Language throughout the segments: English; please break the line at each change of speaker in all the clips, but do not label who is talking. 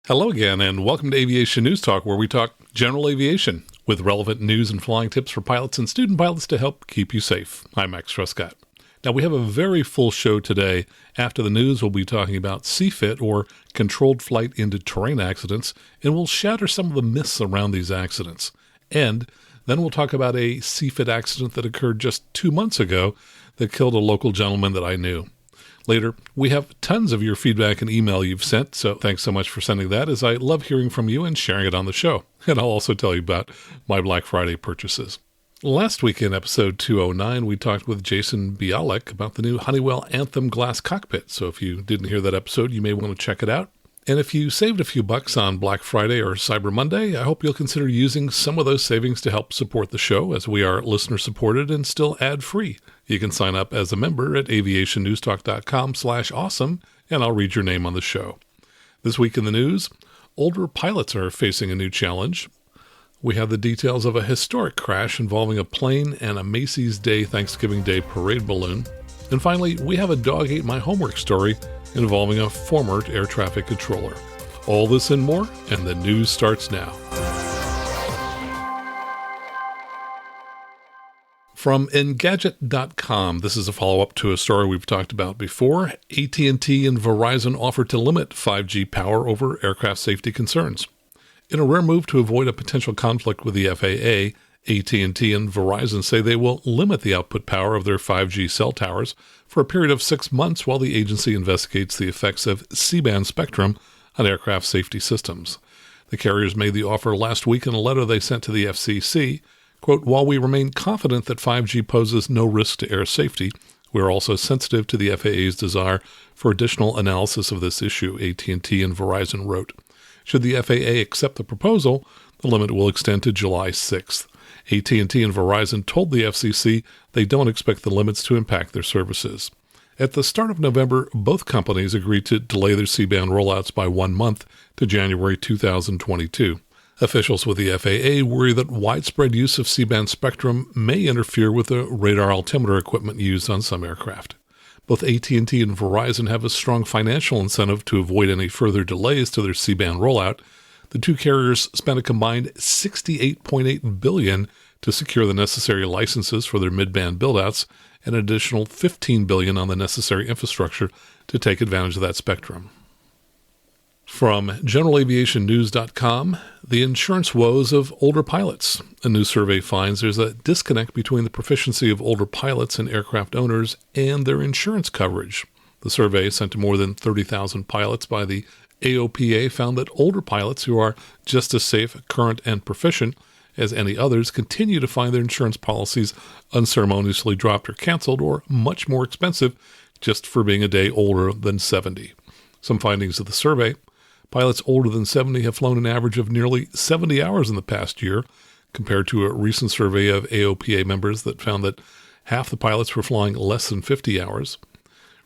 Hello again, and welcome to Aviation News Talk, where we talk general aviation with relevant news and flying tips for pilots and student pilots to help keep you safe. I'm Max Trescott. Now, we have a very full show today. After the news, we'll be talking about CFIT, or Controlled Flight into Terrain Accidents, and we'll shatter some of the myths around these accidents. And then we'll talk about a CFIT accident that occurred just 2 months ago that killed a local gentleman that I knew. Later, we have tons of your feedback and email you've sent, so thanks so much for sending that, as I love hearing from you and sharing it on the show. And I'll also tell you about my Black Friday purchases. Last week in episode 209, we talked with Jason Bialek about the new Honeywell Anthem glass cockpit, so if you didn't hear that episode, you may want to check it out. And if you saved a few bucks on Black Friday or Cyber Monday, I hope you'll consider using some of those savings to help support the show, as we are listener-supported and still ad-free. You can sign up as a member at aviationnewstalk.com/awesome, and I'll read your name on the show. This week in the news, older pilots are facing a new challenge. We have the details of a historic crash involving a plane and a Macy's Day Thanksgiving Day parade balloon. And finally, we have a dog ate my homework story involving a former air traffic controller. All this and more, and the news starts now. From Engadget.com, this is a follow-up to a story we've talked about before. AT&T and Verizon offer to limit 5G power over aircraft safety concerns. In a rare move to avoid a potential conflict with the FAA, AT&T and Verizon say they will limit the output power of their 5G cell towers for a period of 6 months while the agency investigates the effects of C-band spectrum on aircraft safety systems. The carriers made the offer last week in a letter they sent to the FCC. Quote, "While we remain confident that 5G poses no risk to air safety, we are also sensitive to the FAA's desire for additional analysis of this issue," AT&T and Verizon wrote. Should the FAA accept the proposal, the limit will extend to July 6th. AT&T and Verizon told the FCC they don't expect the limits to impact their services. At the start of November, both companies agreed to delay their C-band rollouts by 1 month to January 2022. Officials with the FAA worry that widespread use of C-band spectrum may interfere with the radar altimeter equipment used on some aircraft. Both AT&T and Verizon have a strong financial incentive to avoid any further delays to their C-band rollout. The two carriers spent a combined $68.8 billion to secure the necessary licenses for their mid-band buildouts and an additional $15 billion on the necessary infrastructure to take advantage of that spectrum. From generalaviationnews.com, the insurance woes of older pilots. A new survey finds there's a disconnect between the proficiency of older pilots and aircraft owners and their insurance coverage. The survey, sent to more than 30,000 pilots by the AOPA, found that older pilots who are just as safe, current, and proficient as any others continue to find their insurance policies unceremoniously dropped or canceled, or much more expensive just for being a day older than 70. Some findings of the survey: pilots older than 70 have flown an average of nearly 70 hours in the past year, compared to a recent survey of AOPA members that found that half the pilots were flying less than 50 hours.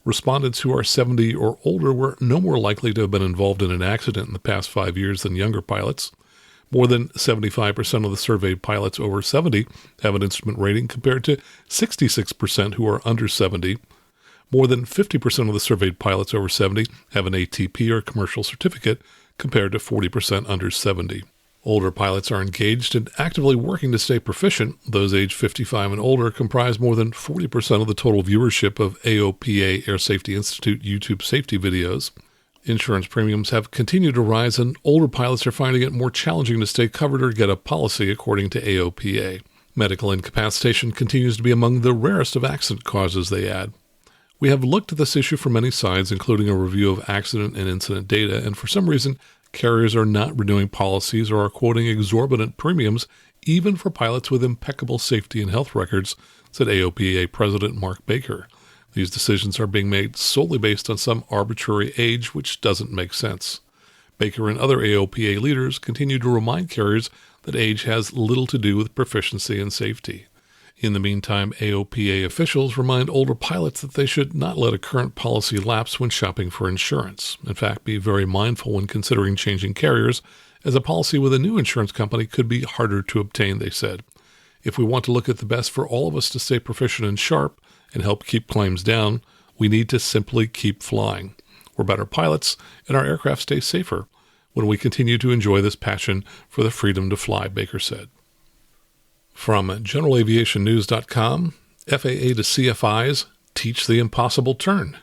Respondents who are 70 or older were no more likely to have been involved in an accident in the past 5 years than younger pilots. More than 75% of the surveyed pilots over 70 have an instrument rating, compared to 66% who are under 70. More than 50% of the surveyed pilots over 70 have an ATP or commercial certificate, compared to 40% under 70. Older pilots are engaged and actively working to stay proficient. Those age 55 and older comprise more than 40% of the total viewership of AOPA Air Safety Institute YouTube safety videos. Insurance premiums have continued to rise, and older pilots are finding it more challenging to stay covered or get a policy, according to AOPA. Medical incapacitation continues to be among the rarest of accident causes, they add. We have looked at this issue from many sides, including a review of accident and incident data, and for some reason, carriers are not renewing policies or are quoting exorbitant premiums, even for pilots with impeccable safety and health records, said AOPA President Mark Baker. These decisions are being made solely based on some arbitrary age, which doesn't make sense. Baker and other AOPA leaders continue to remind carriers that age has little to do with proficiency and safety. In the meantime, AOPA officials remind older pilots that they should not let a current policy lapse when shopping for insurance. In fact, be very mindful when considering changing carriers, as a policy with a new insurance company could be harder to obtain, they said. If we want to look at the best for all of us to stay proficient and sharp and help keep claims down, we need to simply keep flying. We're better pilots, and our aircraft stay safer. when we continue to enjoy this passion for the freedom to fly, Baker said. From GeneralAviationNews.com, FAA to CFIs, teach the impossible turn.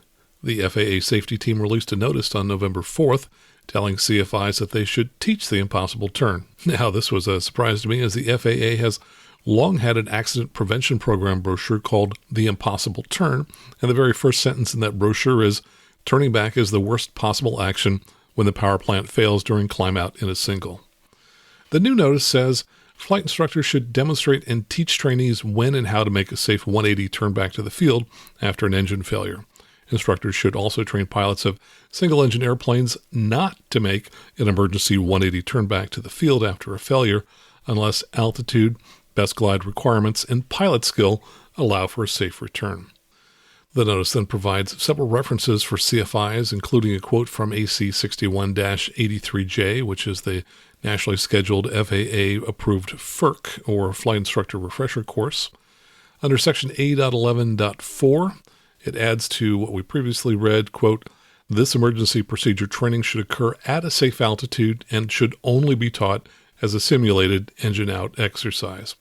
The FAA safety team released a notice on November 4th telling CFIs that they should teach the impossible turn. Now, this was a surprise to me, as the FAA has long had an accident prevention program brochure called The Impossible Turn, and the very first sentence in that brochure is, turning back is the worst possible action when the power plant fails during climb-out in a single. The new notice says flight instructors should demonstrate and teach trainees when and how to make a safe 180 turn back to the field after an engine failure. Instructors should also train pilots of single-engine airplanes not to make an emergency 180 turn back to the field after a failure unless altitude, best glide requirements, and pilot skill allow for a safe return. The notice then provides several references for CFIs, including a quote from AC 61-83J, which is the nationally scheduled FAA-approved FERC, or Flight Instructor Refresher Course. Under Section A.11.4, it adds to what we previously read, quote, this emergency procedure training should occur at a safe altitude and should only be taught as a simulated engine-out exercise.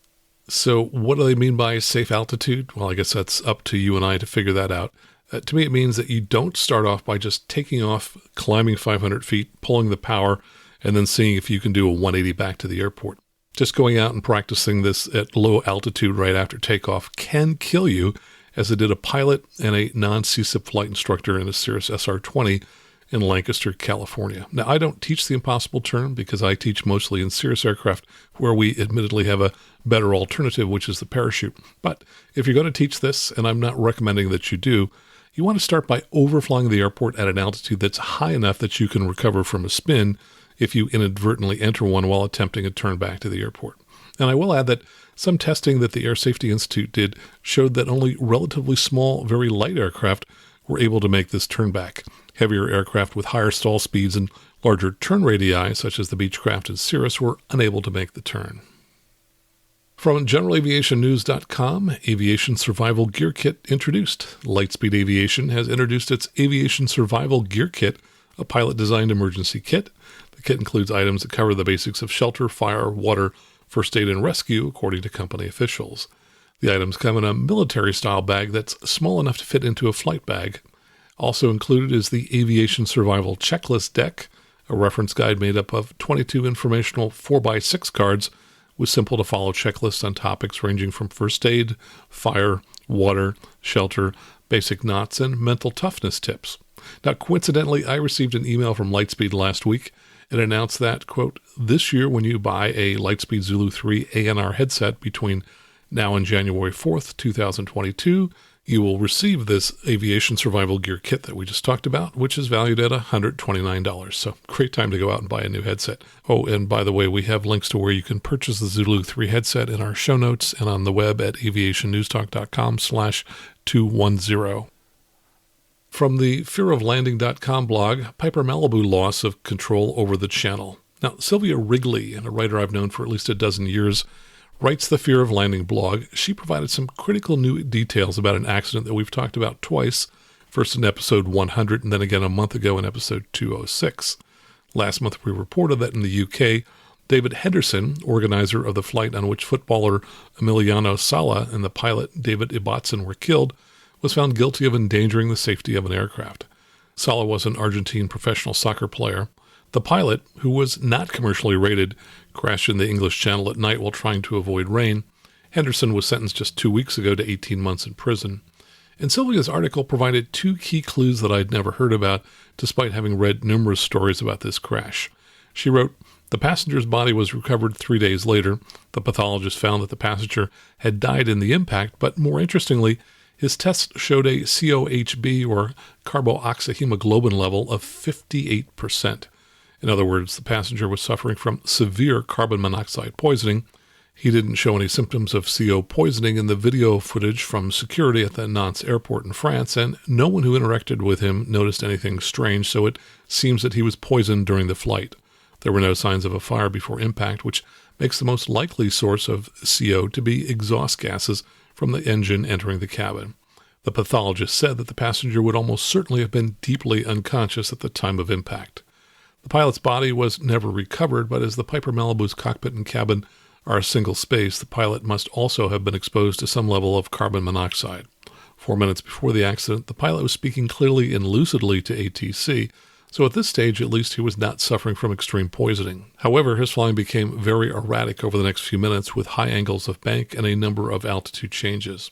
So what do they mean by safe altitude? Well, I guess that's up to you and I to figure that out. To me, it means that you don't start off by just taking off, climbing 500 feet, pulling the power, and then seeing if you can do a 180 back to the airport. Just going out and practicing this at low altitude right after takeoff can kill you, as it did a pilot and a non-CSIP flight instructor in a Cirrus SR20 in Lancaster, California. Now, I don't teach the impossible turn because I teach mostly in Cirrus aircraft, where we admittedly have a better alternative, which is the parachute. But if you're going to teach this, and I'm not recommending that you do, you want to start by overflying the airport at an altitude that's high enough that you can recover from a spin if you inadvertently enter one while attempting a turn back to the airport. And I will add that some testing that the Air Safety Institute did showed that only relatively small, very light aircraft were able to make this turn back. Heavier aircraft with higher stall speeds and larger turn radii, such as the Beechcraft and Cirrus, were unable to make the turn. From GeneralAviationNews.com, Aviation Survival Gear Kit introduced. Lightspeed Aviation has introduced its Aviation Survival Gear Kit, a pilot-designed emergency kit. The kit includes items that cover the basics of shelter, fire, water, first aid, and rescue, according to company officials. The items come in a military-style bag that's small enough to fit into a flight bag. Also included is the Aviation Survival Checklist Deck, a reference guide made up of 22 informational 4x6 cards with simple-to-follow checklists on topics ranging from first aid, fire, water, shelter, basic knots, and mental toughness tips. Now, coincidentally, I received an email from Lightspeed last week. It announced that, quote, this year when you buy a Lightspeed Zulu 3 ANR headset between now and January 4th, 2022, you will receive this Aviation Survival Gear Kit that we just talked about, which is valued at $129. So great time to go out and buy a new headset. Oh, and by the way, we have links to where you can purchase the Zulu 3 headset in our show notes and on the web at aviationnewstalk.com/210. From the fearoflanding.com blog, Piper Malibu loss of control over the channel. Now, Sylvia Wrigley, and a writer I've known for at least a dozen years, writes the Fear of Landing blog. She provided some critical new details about an accident that we've talked about twice, first in episode 100 and then again a month ago in episode 206. Last month we reported that in the UK, David Henderson, organizer of the flight on which footballer Emiliano Sala and the pilot David Ibbotson were killed, was found guilty of endangering the safety of an aircraft. Sala was an Argentine professional soccer player. The pilot, who was not commercially rated, crashed in the English Channel at night while trying to avoid rain. Henderson was sentenced just 2 weeks ago to 18 months in prison. And Sylvia's article provided two key clues that I'd never heard about, despite having read numerous stories about this crash. She wrote, the passenger's body was recovered 3 days later. The pathologist found that the passenger had died in the impact, but more interestingly, his tests showed a COHB, or carboxyhemoglobin level, of 58%. In other words, the passenger was suffering from severe carbon monoxide poisoning. He didn't show any symptoms of CO poisoning in the video footage from security at the Nantes airport in France, and no one who interacted with him noticed anything strange, so it seems that he was poisoned during the flight. There were no signs of a fire before impact, which makes the most likely source of CO to be exhaust gases from the engine entering the cabin. The pathologist said that the passenger would almost certainly have been deeply unconscious at the time of impact. The pilot's body was never recovered, but as the Piper Malibu's cockpit and cabin are a single space, the pilot must also have been exposed to some level of carbon monoxide. 4 minutes before the accident, the pilot was speaking clearly and lucidly to ATC, so at this stage, at least, he was not suffering from extreme poisoning. However, his flying became very erratic over the next few minutes with high angles of bank and a number of altitude changes.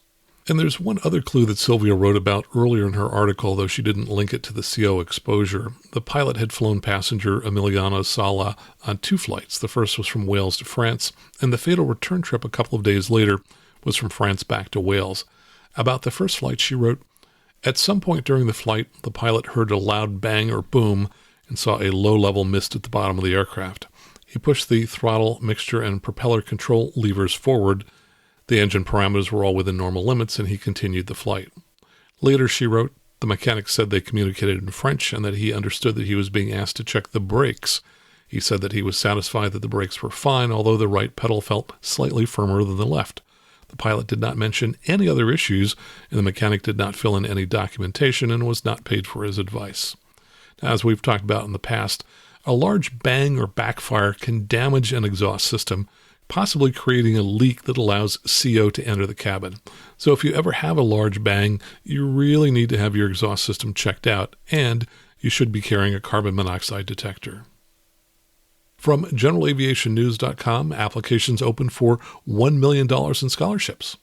And there's one other clue that Sylvia wrote about earlier in her article, though she didn't link it to the CO exposure. The pilot had flown passenger Emiliano Sala on 2 flights. The first was from Wales to France, and the fatal return trip a couple of days later was from France back to Wales. About the first flight, she wrote, "At some point during the flight, the pilot heard a loud bang or boom and saw a low-level mist at the bottom of the aircraft. He pushed the throttle, mixture, and propeller control levers forward. The engine parameters were all within normal limits, and he continued the flight." Later, she wrote, "The mechanic said they communicated in French and that he understood that he was being asked to check the brakes. He said that he was satisfied that the brakes were fine, although the right pedal felt slightly firmer than the left. The pilot did not mention any other issues, and the mechanic did not fill in any documentation and was not paid for his advice." Now, as we've talked about in the past, a large bang or backfire can damage an exhaust system, possibly creating a leak that allows CO to enter the cabin. So if you ever have a large bang, you really need to have your exhaust system checked out, and you should be carrying a carbon monoxide detector. From GeneralAviationNews.com, applications open for $1 million in scholarships.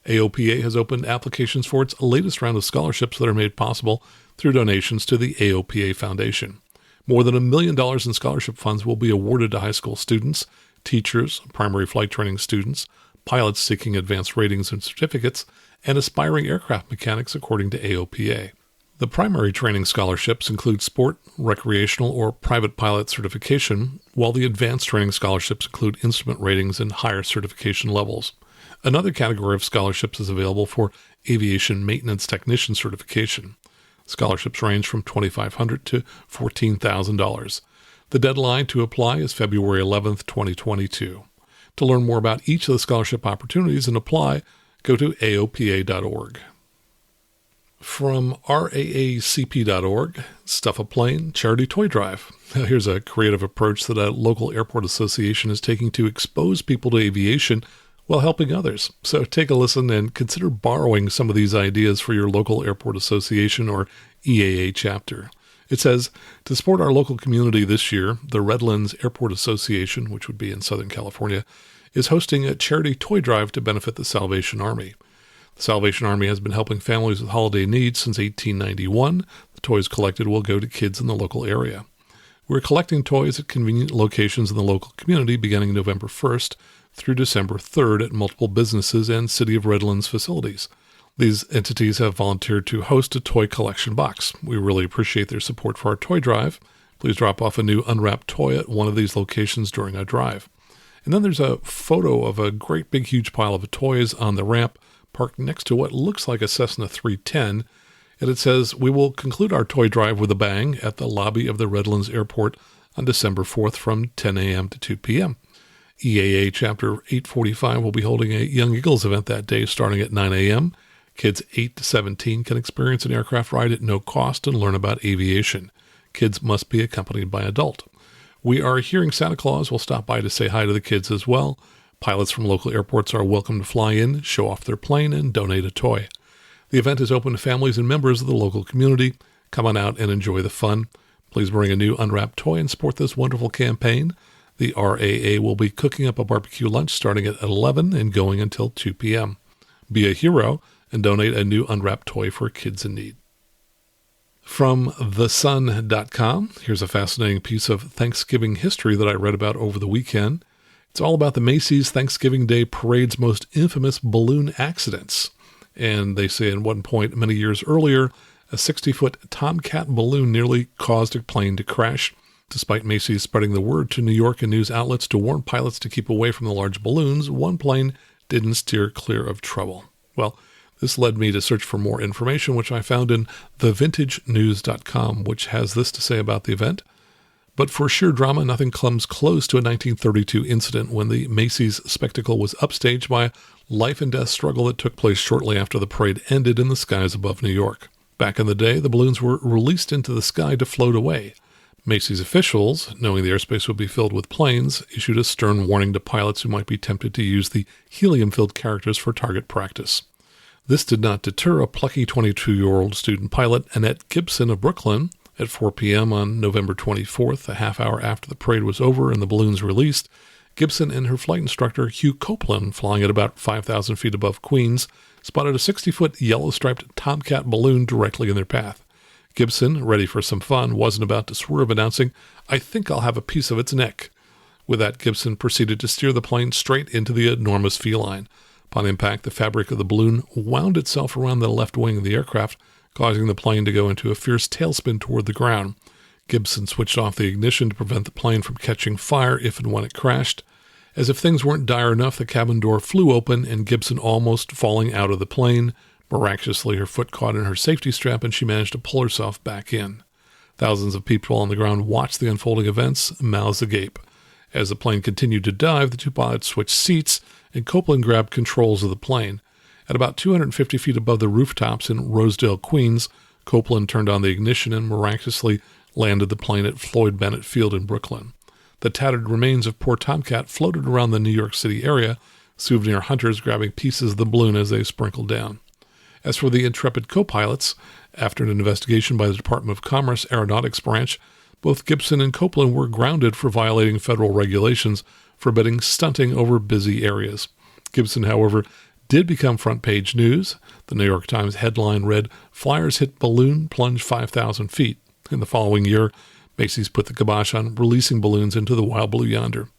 AOPA has opened applications for its latest round of scholarships that are made possible through donations to the AOPA Foundation. More than $1 million in scholarship funds will be awarded to high school students, teachers, primary flight training students, pilots seeking advanced ratings and certificates, and aspiring aircraft mechanics, according to AOPA. The primary training scholarships include sport, recreational, or private pilot certification, while the advanced training scholarships include instrument ratings and higher certification levels. Another category of scholarships is available for aviation maintenance technician certification. Scholarships range from $2,500 to $14,000. The deadline to apply is February 11th, 2022. To learn more about each of the scholarship opportunities and apply, go to aopa.org. From raacp.org, Stuff a Plane Charity Toy Drive. Now, here's a creative approach that a local airport association is taking to expose people to aviation while helping others. So take a listen and consider borrowing some of these ideas for your local airport association or EAA chapter. It says, to support our local community this year, the Redlands Airport Association, which would be in Southern California, is hosting a charity toy drive to benefit the Salvation Army. The Salvation Army has been helping families with holiday needs since 1891. The toys collected will go to kids in the local area. We're collecting toys at convenient locations in the local community beginning November 1st through December 3rd at multiple businesses and City of Redlands facilities. These entities have volunteered to host a toy collection box. We really appreciate their support for our toy drive. Please drop off a new unwrapped toy at one of these locations during our drive. And then there's a photo of a great big huge pile of toys on the ramp parked next to what looks like a Cessna 310, and it says, "We will conclude our toy drive with a bang at the lobby of the Redlands Airport on December 4th from 10 a.m. to 2 p.m. EAA Chapter 845 will be holding a Young Eagles event that day starting at 9 a.m. Kids 8 to 17 can experience an aircraft ride at no cost and learn about aviation. Kids must be accompanied by an adult. We are hearing Santa Claus will stop by to say hi to the kids as well. Pilots from local airports are welcome to fly in, show off their plane, and donate a toy. The event is open to families and members of the local community. Come on out and enjoy the fun. Please bring a new unwrapped toy and support this wonderful campaign. The RAA will be cooking up a barbecue lunch starting at 11 and going until 2 p.m. Be a hero and donate a new unwrapped toy for kids in need. From thesun.com, here's a fascinating piece of Thanksgiving history that I read about over the weekend. It's all about the Macy's Thanksgiving Day Parade's most infamous balloon accidents. And they say at one point many years earlier, a 60-foot Tomcat balloon nearly caused a plane to crash. Despite Macy's spreading the word to New York and news outlets to warn pilots to keep away from the large balloons, one plane didn't steer clear of trouble. Well, this led me to search for more information, which I found in thevintagenews.com, which has this to say about the event. But for sheer drama, nothing comes close to a 1932 incident when the Macy's spectacle was upstaged by a life-and-death struggle that took place shortly after the parade ended in the skies above New York. Back in the day, the balloons were released into the sky to float away. Macy's officials, knowing the airspace would be filled with planes, issued a stern warning to pilots who might be tempted to use the helium-filled characters for target practice. This did not deter a plucky 22-year-old student pilot, Annette Gibson of Brooklyn. At 4 p.m. on November 24th, a half hour after the parade was over and the balloons released, Gibson and her flight instructor, Hugh Copeland, flying at about 5,000 feet above Queens, spotted a 60-foot yellow-striped Tomcat balloon directly in their path. Gibson, ready for some fun, wasn't about to swerve, announcing, "I think I'll have a piece of its neck." With that, Gibson proceeded to steer the plane straight into the enormous feline. Upon impact, the fabric of the balloon wound itself around the left wing of the aircraft, causing the plane to go into a fierce tailspin toward the ground. Gibson switched off the ignition to prevent the plane from catching fire if and when it crashed. As if things weren't dire enough, the cabin door flew open and Gibson almost falling out of the plane. Miraculously, her foot caught in her safety strap and she managed to pull herself back in. Thousands of people on the ground watched the unfolding events, mouths agape. As the plane continued to dive, the two pilots switched seats and Copeland grabbed controls of the plane. At about 250 feet above the rooftops in Rosedale, Queens, Copeland turned on the ignition and miraculously landed the plane at Floyd Bennett Field in Brooklyn. The tattered remains of poor Tomcat floated around the New York City area, souvenir hunters grabbing pieces of the balloon as they sprinkled down. As for the intrepid co-pilots, after an investigation by the Department of Commerce Aeronautics Branch, both Gibson and Copeland were grounded for violating federal regulations forbidding stunting over busy areas. Gibson, however, did become front-page news. The New York Times headline read, "Flyers hit balloon, plunge 5,000 feet." In the following year, Macy's put the kibosh on releasing balloons into the wild blue yonder.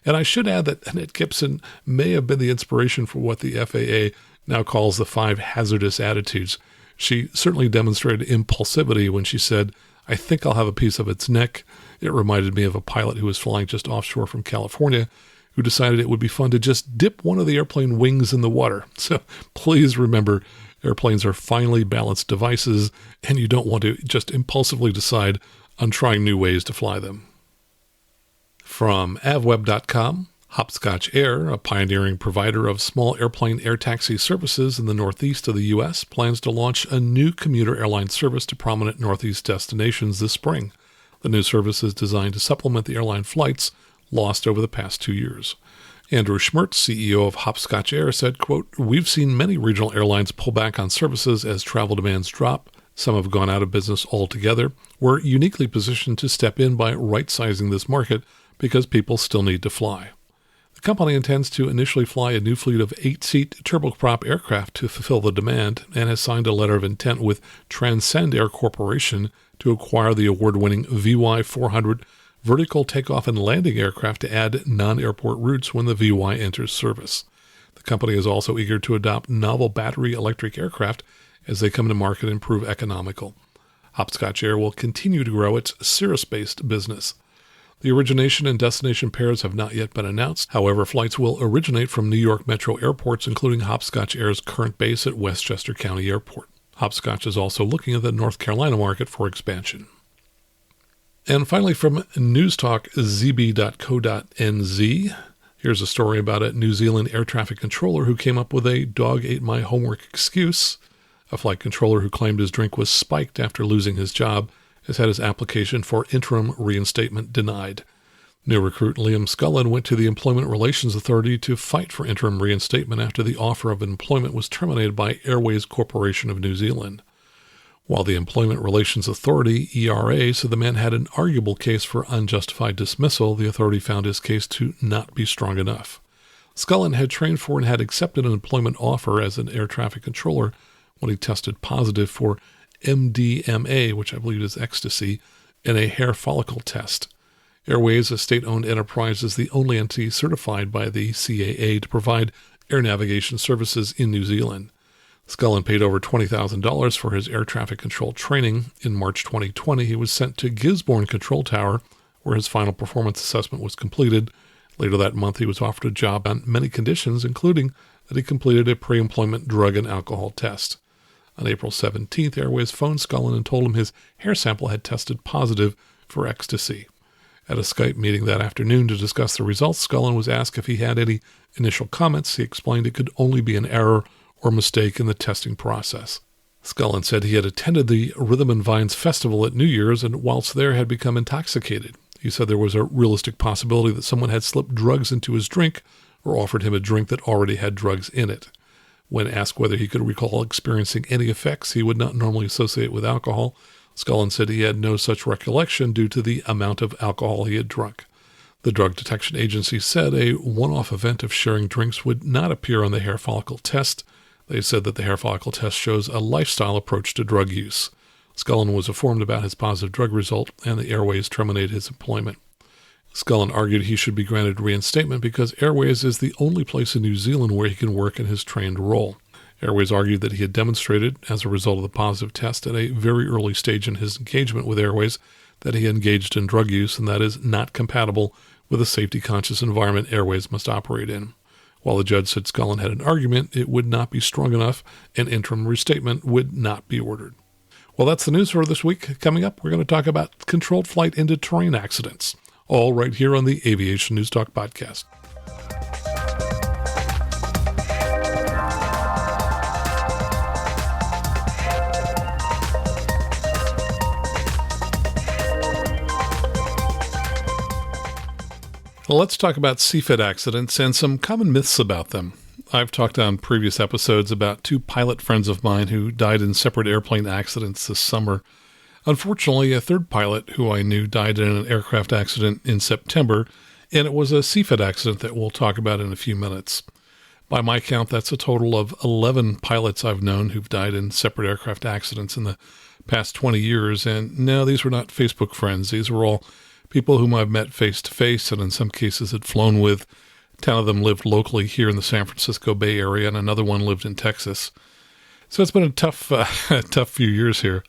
And I should add that Annette Gibson may have been the inspiration for what the FAA now calls the 5 hazardous attitudes. She certainly demonstrated impulsivity when she said, "I think I'll have a piece of its neck." It reminded me of a pilot who was flying just offshore from California who decided it would be fun to just dip one of the airplane wings in the water. So please remember, airplanes are finely balanced devices, and you don't want to just impulsively decide on trying new ways to fly them. From avweb.com, Hopscotch Air, a pioneering provider of small airplane air taxi services in the northeast of the U.S., plans to launch a new commuter airline service to prominent northeast destinations this spring. The new service is designed to supplement the airline flights lost over the past 2 years. Andrew Schmertz, CEO of Hopscotch Air, said, quote, "We've seen many regional airlines pull back on services as travel demands drop. Some have gone out of business altogether. We're uniquely positioned to step in by right-sizing this market because people still need to fly." The company intends to initially fly a new fleet of 8-seat turboprop aircraft to fulfill the demand and has signed a letter of intent with Transcend Air Corporation to acquire the award-winning VY-400 vertical takeoff and landing aircraft to add non-airport routes when the VY enters service. The company is also eager to adopt novel battery electric aircraft as they come to market and prove economical. Hopscotch Air will continue to grow its Cirrus-based business. The origination and destination pairs have not yet been announced. However, flights will originate from New York metro airports, including Hopscotch Air's current base at Westchester County Airport. Hopscotch is also looking at the North Carolina market for expansion. And finally, from newstalkzb.co.nz, here's a story about a New Zealand air traffic controller who came up with a dog-ate-my-homework excuse. A flight controller who claimed his drink was spiked after losing his job has had his application for interim reinstatement denied. New recruit Liam Scullin went to the Employment Relations Authority to fight for interim reinstatement after the offer of employment was terminated by Airways Corporation of New Zealand. While the Employment Relations Authority, ERA, said the man had an arguable case for unjustified dismissal, the authority found his case to not be strong enough. Scullin had trained for and had accepted an employment offer as an air traffic controller when he tested positive for MDMA, which I believe is ecstasy, in a hair follicle test. Airways, a state-owned enterprise, is the only entity certified by the CAA to provide air navigation services in New Zealand. Scullin paid over $20,000 for his air traffic control training. In March 2020, he was sent to Gisborne Control Tower, where his final performance assessment was completed. Later that month, he was offered a job on many conditions, including that he completed a pre-employment drug and alcohol test. On April 17th, Airways phoned Scullin and told him his hair sample had tested positive for ecstasy. At a Skype meeting that afternoon to discuss the results, Scullin was asked if he had any initial comments. He explained it could only be an error or mistake in the testing process. Scullin said he had attended the Rhythm and Vines Festival at New Year's and whilst there had become intoxicated. He said there was a realistic possibility that someone had slipped drugs into his drink or offered him a drink that already had drugs in it. When asked whether he could recall experiencing any effects he would not normally associate with alcohol, Scullin said he had no such recollection due to the amount of alcohol he had drunk. The Drug Detection Agency said a one-off event of sharing drinks would not appear on the hair follicle test. They said that the hair follicle test shows a lifestyle approach to drug use. Scullin was informed about his positive drug result, and the Airways terminated his employment. Scullin argued he should be granted reinstatement because Airways is the only place in New Zealand where he can work in his trained role. Airways argued that he had demonstrated, as a result of the positive test at a very early stage in his engagement with Airways, that he engaged in drug use, and that is not compatible with a safety-conscious environment Airways must operate in. While the judge said Scullin had an argument, it would not be strong enough, and interim restatement would not be ordered. Well, that's the news for this week. Coming up, we're going to talk about controlled flight into terrain accidents, all right here on the Aviation News Talk podcast. Well, let's talk about CFIT accidents and some common myths about them. I've talked on previous episodes about two pilot friends of mine who died in separate airplane accidents this summer. Unfortunately, a third pilot who I knew died in an aircraft accident in September, and it was a CFIT accident that we'll talk about in a few minutes. By my count, that's a total of 11 pilots I've known who've died in separate aircraft accidents in the past 20 years, and no, these were not Facebook friends. These were all people whom I've met face-to-face and in some cases had flown with. 10 of them lived locally here in the San Francisco Bay Area, and another one lived in Texas. So it's been a tough few years here.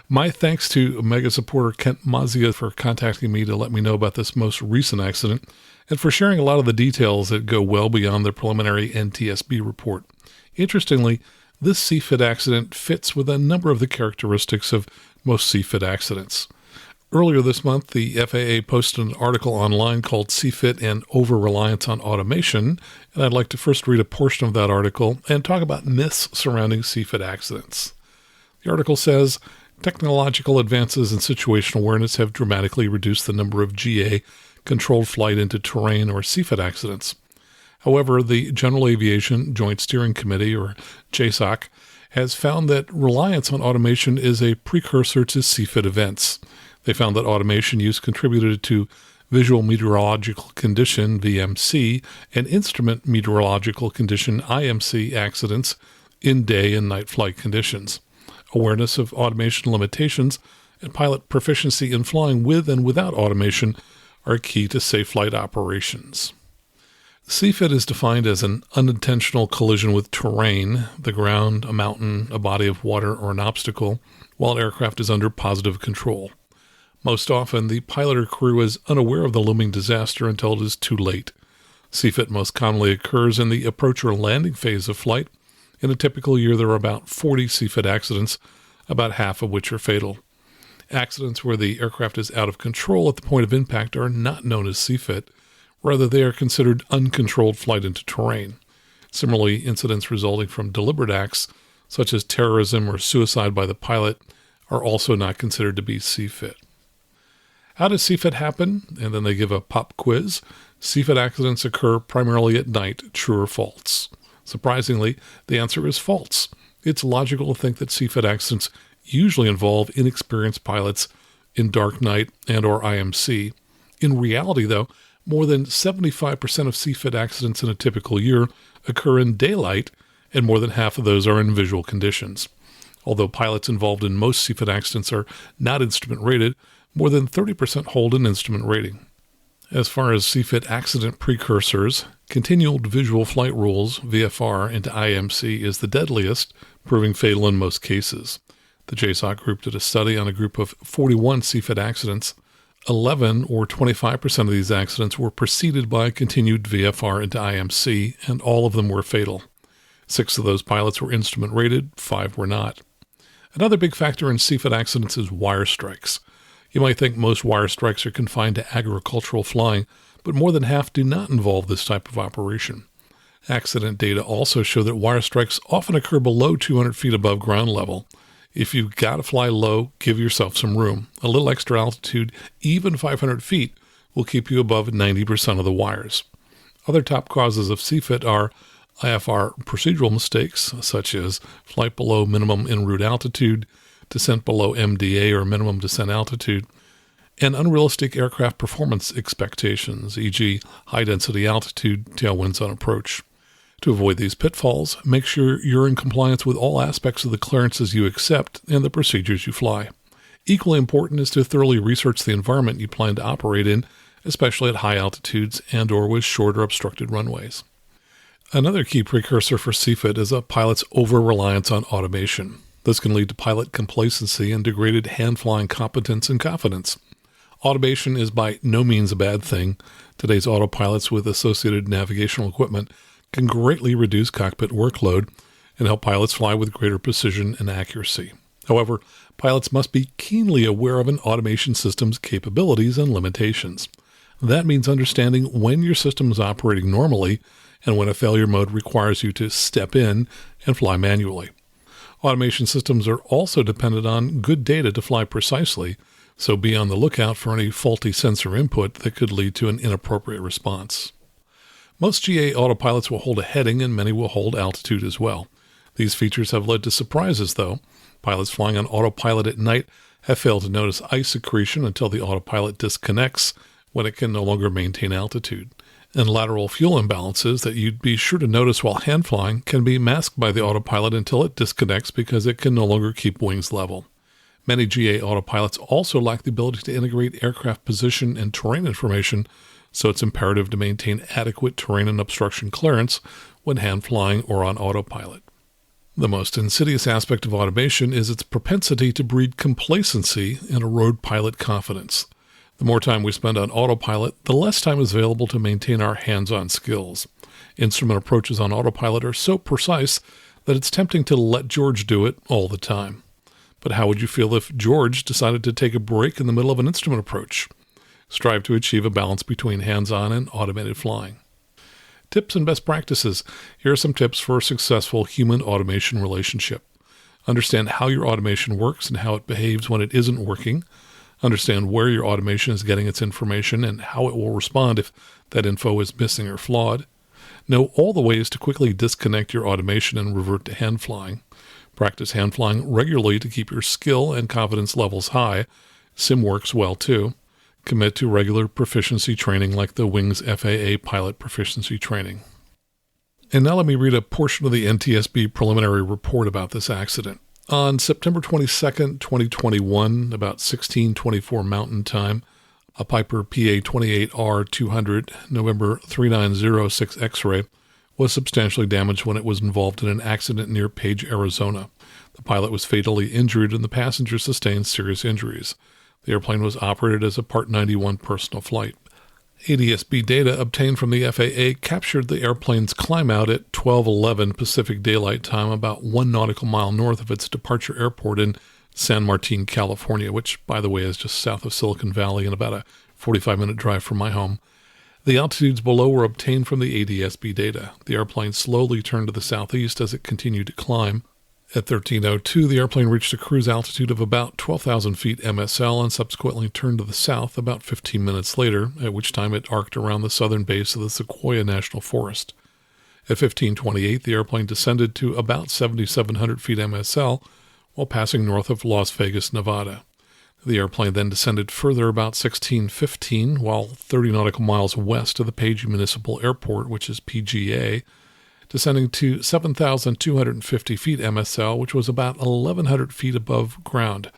My thanks to Mega supporter Kent Mazia for contacting me to let me know about this most recent accident and for sharing a lot of the details that go well beyond the preliminary Ntsb report. Interestingly, this CFIT accident fits with a number of the characteristics of most CFIT accidents. Earlier this month, the FAA posted an article online called CFIT and Over-Reliance on Automation, and I'd like to first read a portion of that article and talk about myths surrounding CFIT accidents. The article says, technological advances in situational awareness have dramatically reduced the number of GA, controlled flight into terrain, or CFIT accidents. However, the General Aviation Joint Steering Committee, or JSOC, has found that reliance on automation is a precursor to CFIT events. They found that automation use contributed to visual meteorological condition, VMC, and instrument meteorological condition, IMC, accidents in day and night flight conditions. Awareness of automation limitations and pilot proficiency in flying with and without automation are key to safe flight operations. CFIT is defined as an unintentional collision with terrain, the ground, a mountain, a body of water, or an obstacle, while an aircraft is under positive control. Most often, the pilot or crew is unaware of the looming disaster until it is too late. CFIT most commonly occurs in the approach or landing phase of flight. In a typical year, there are about 40 CFIT accidents, about half of which are fatal. Accidents where the aircraft is out of control at the point of impact are not known as CFIT. Rather, they are considered uncontrolled flight into terrain. Similarly, incidents resulting from deliberate acts, such as terrorism or suicide by the pilot, are also not considered to be CFIT. How does CFIT happen? And then they give a pop quiz. CFIT accidents occur primarily at night, true or false? Surprisingly, the answer is false. It's logical to think that CFIT accidents usually involve inexperienced pilots in dark night and or IMC. In reality, though, more than 75% of CFIT accidents in a typical year occur in daylight, and more than half of those are in visual conditions. Although pilots involved in most CFIT accidents are not instrument rated, more than 30% hold an instrument rating. As far as CFIT accident precursors, continual visual flight rules, VFR, into IMC is the deadliest, proving fatal in most cases. The JSOC group did a study on a group of 41 CFIT accidents. 11 or 25% of these accidents were preceded by continued VFR into IMC, and all of them were fatal. 6 of those pilots were instrument rated, 5 were not. Another big factor in CFIT accidents is wire strikes. You might think most wire strikes are confined to agricultural flying, but more than half do not involve this type of operation. Accident data also show that wire strikes often occur below 200 feet above ground level. If you've got to fly low, give yourself some room. A little extra altitude, even 500 feet, will keep you above 90% of the wires. Other top causes of CFIT are IFR procedural mistakes, such as flight below minimum en route altitude, descent below MDA or minimum descent altitude, and unrealistic aircraft performance expectations, e.g. high-density altitude, tailwinds on approach. To avoid these pitfalls, make sure you're in compliance with all aspects of the clearances you accept and the procedures you fly. Equally important is to thoroughly research the environment you plan to operate in, especially at high altitudes and or with shorter obstructed runways. Another key precursor for CFIT is a pilot's over-reliance on automation. This can lead to pilot complacency and degraded hand-flying competence and confidence. Automation is by no means a bad thing. Today's autopilots with associated navigational equipment can greatly reduce cockpit workload and help pilots fly with greater precision and accuracy. However, pilots must be keenly aware of an automation system's capabilities and limitations. That means understanding when your system is operating normally and when a failure mode requires you to step in and fly manually. Automation systems are also dependent on good data to fly precisely, so be on the lookout for any faulty sensor input that could lead to an inappropriate response. Most GA autopilots will hold a heading and many will hold altitude as well. These features have led to surprises, though. Pilots flying on autopilot at night have failed to notice ice accretion until the autopilot disconnects when it can no longer maintain altitude. And lateral fuel imbalances that you'd be sure to notice while hand flying can be masked by the autopilot until it disconnects because it can no longer keep wings level. Many GA autopilots also lack the ability to integrate aircraft position and terrain information, so it's imperative to maintain adequate terrain and obstruction clearance when hand flying or on autopilot. The most insidious aspect of automation is its propensity to breed complacency and erode pilot confidence. The more time we spend on autopilot, the less time is available to maintain our hands-on skills. Instrument approaches on autopilot are so precise that it's tempting to let George do it all the time. But how would you feel if George decided to take a break in the middle of an instrument approach? Strive to achieve a balance between hands-on and automated flying. Tips and best practices. Here are some tips for a successful human-automation relationship. Understand how your automation works and how it behaves when it isn't working. Understand where your automation is getting its information and how it will respond if that info is missing or flawed. Know all the ways to quickly disconnect your automation and revert to hand flying. Practice hand flying regularly to keep your skill and confidence levels high. Sim works well too. Commit to regular proficiency training like the Wings FAA pilot proficiency training. And now let me read a portion of the Ntsb preliminary report about this accident. On September 22, 2021, about 16:24 Mountain Time, a Piper PA-28R-200 November 3906 X-ray was substantially damaged when it was involved in an accident near Page, Arizona. The pilot was fatally injured and the passenger sustained serious injuries. The airplane was operated as a Part 91 personal flight. ADS-B data obtained from the FAA captured the airplane's climb out at 12:11 Pacific Daylight Time, about 1 nautical mile north of its departure airport in San Martin, California, which, by the way, is just south of Silicon Valley and about a 45-minute drive from my home. The altitudes below were obtained from the ADS-B data. The airplane slowly turned to the southeast as it continued to climb. At 13:02, the airplane reached a cruise altitude of about 12,000 feet MSL and subsequently turned to the south about 15 minutes later, at which time it arced around the southern base of the Sequoia National Forest. At 15:28, the airplane descended to about 7,700 feet MSL while passing north of Las Vegas, Nevada. The airplane then descended further about 16:15 while 30 nautical miles west of the Page Municipal Airport, which is PGA, descending to 7,250 feet MSL, which was about 1,100 feet above ground.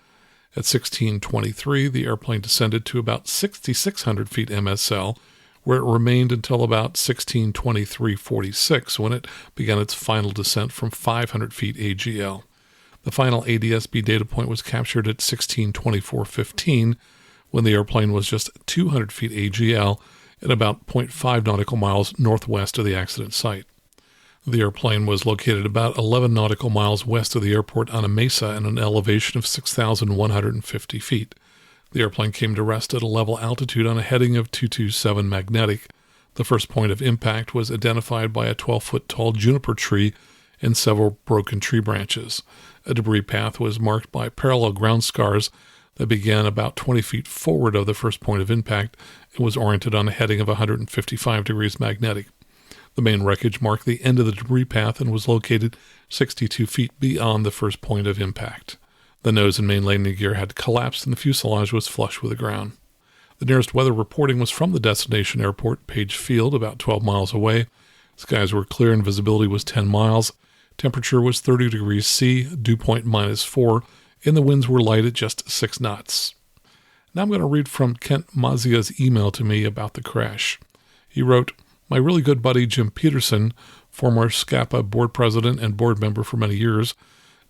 At 16:23, the airplane descended to about 6,600 feet MSL, where it remained until about 16:23:46, when it began its final descent from 500 feet AGL. The final ADS-B data point was captured at 16:24:15, when the airplane was just 200 feet AGL at about 0.5 nautical miles northwest of the accident site. The airplane was located about 11 nautical miles west of the airport on a mesa at an elevation of 6,150 feet. The airplane came to rest at a level altitude on a heading of 227 magnetic. The first point of impact was identified by a 12-foot tall juniper tree and several broken tree branches. A debris path was marked by parallel ground scars that began about 20 feet forward of the first point of impact and was oriented on a heading of 155 degrees magnetic. The main wreckage marked the end of the debris path and was located 62 feet beyond the first point of impact. The nose and main landing gear had collapsed and the fuselage was flush with the ground. The nearest weather reporting was from the destination airport, Page Field, about 12 miles away. Skies were clear and visibility was 10 miles. Temperature was 30 degrees C, dew point -4, and the winds were light at just 6 knots. Now I'm going to read from Kent Mazia's email to me about the crash. He wrote, "My really good buddy Jim Peterson, former SCAPA board president and board member for many years,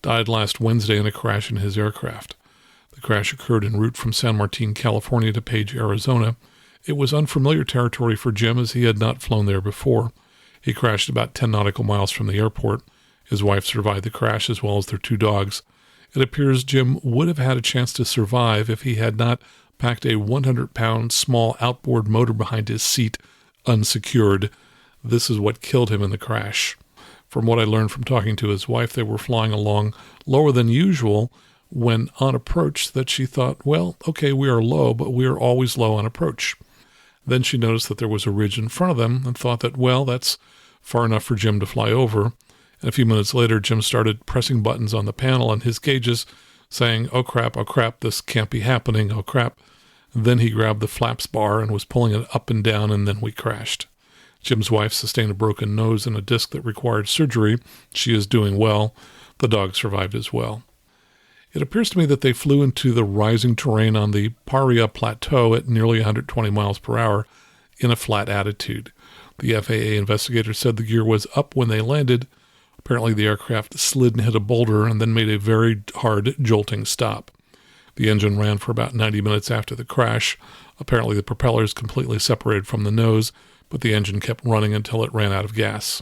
died last Wednesday in a crash in his aircraft. The crash occurred en route from San Martin, California to Page, Arizona. It was unfamiliar territory for Jim as he had not flown there before. He crashed about 10 nautical miles from the airport. His wife survived the crash as well as their 2 dogs. It appears Jim would have had a chance to survive if he had not packed a 100-pound small outboard motor behind his seat unsecured. This is what killed him in the crash. From what I learned from talking to his wife, they were flying along lower than usual when on approach that she thought, well, okay, we are low, but we are always low on approach. Then she noticed that there was a ridge in front of them and thought that, well, that's far enough for Jim to fly over. And a few minutes later, Jim started pressing buttons on the panel on his gauges, saying, oh crap, this can't be happening, oh crap. Then he grabbed the flaps bar and was pulling it up and down, and then we crashed. Jim's wife sustained a broken nose and a disc that required surgery. She is doing well. The dog survived as well. It appears to me that they flew into the rising terrain on the Paria Plateau at nearly 120 miles per hour in a flat attitude. The FAA investigator said the gear was up when they landed. Apparently the aircraft slid and hit a boulder and then made a very hard jolting stop. The engine ran for about 90 minutes after the crash. Apparently the propellers completely separated from the nose, but the engine kept running until it ran out of gas.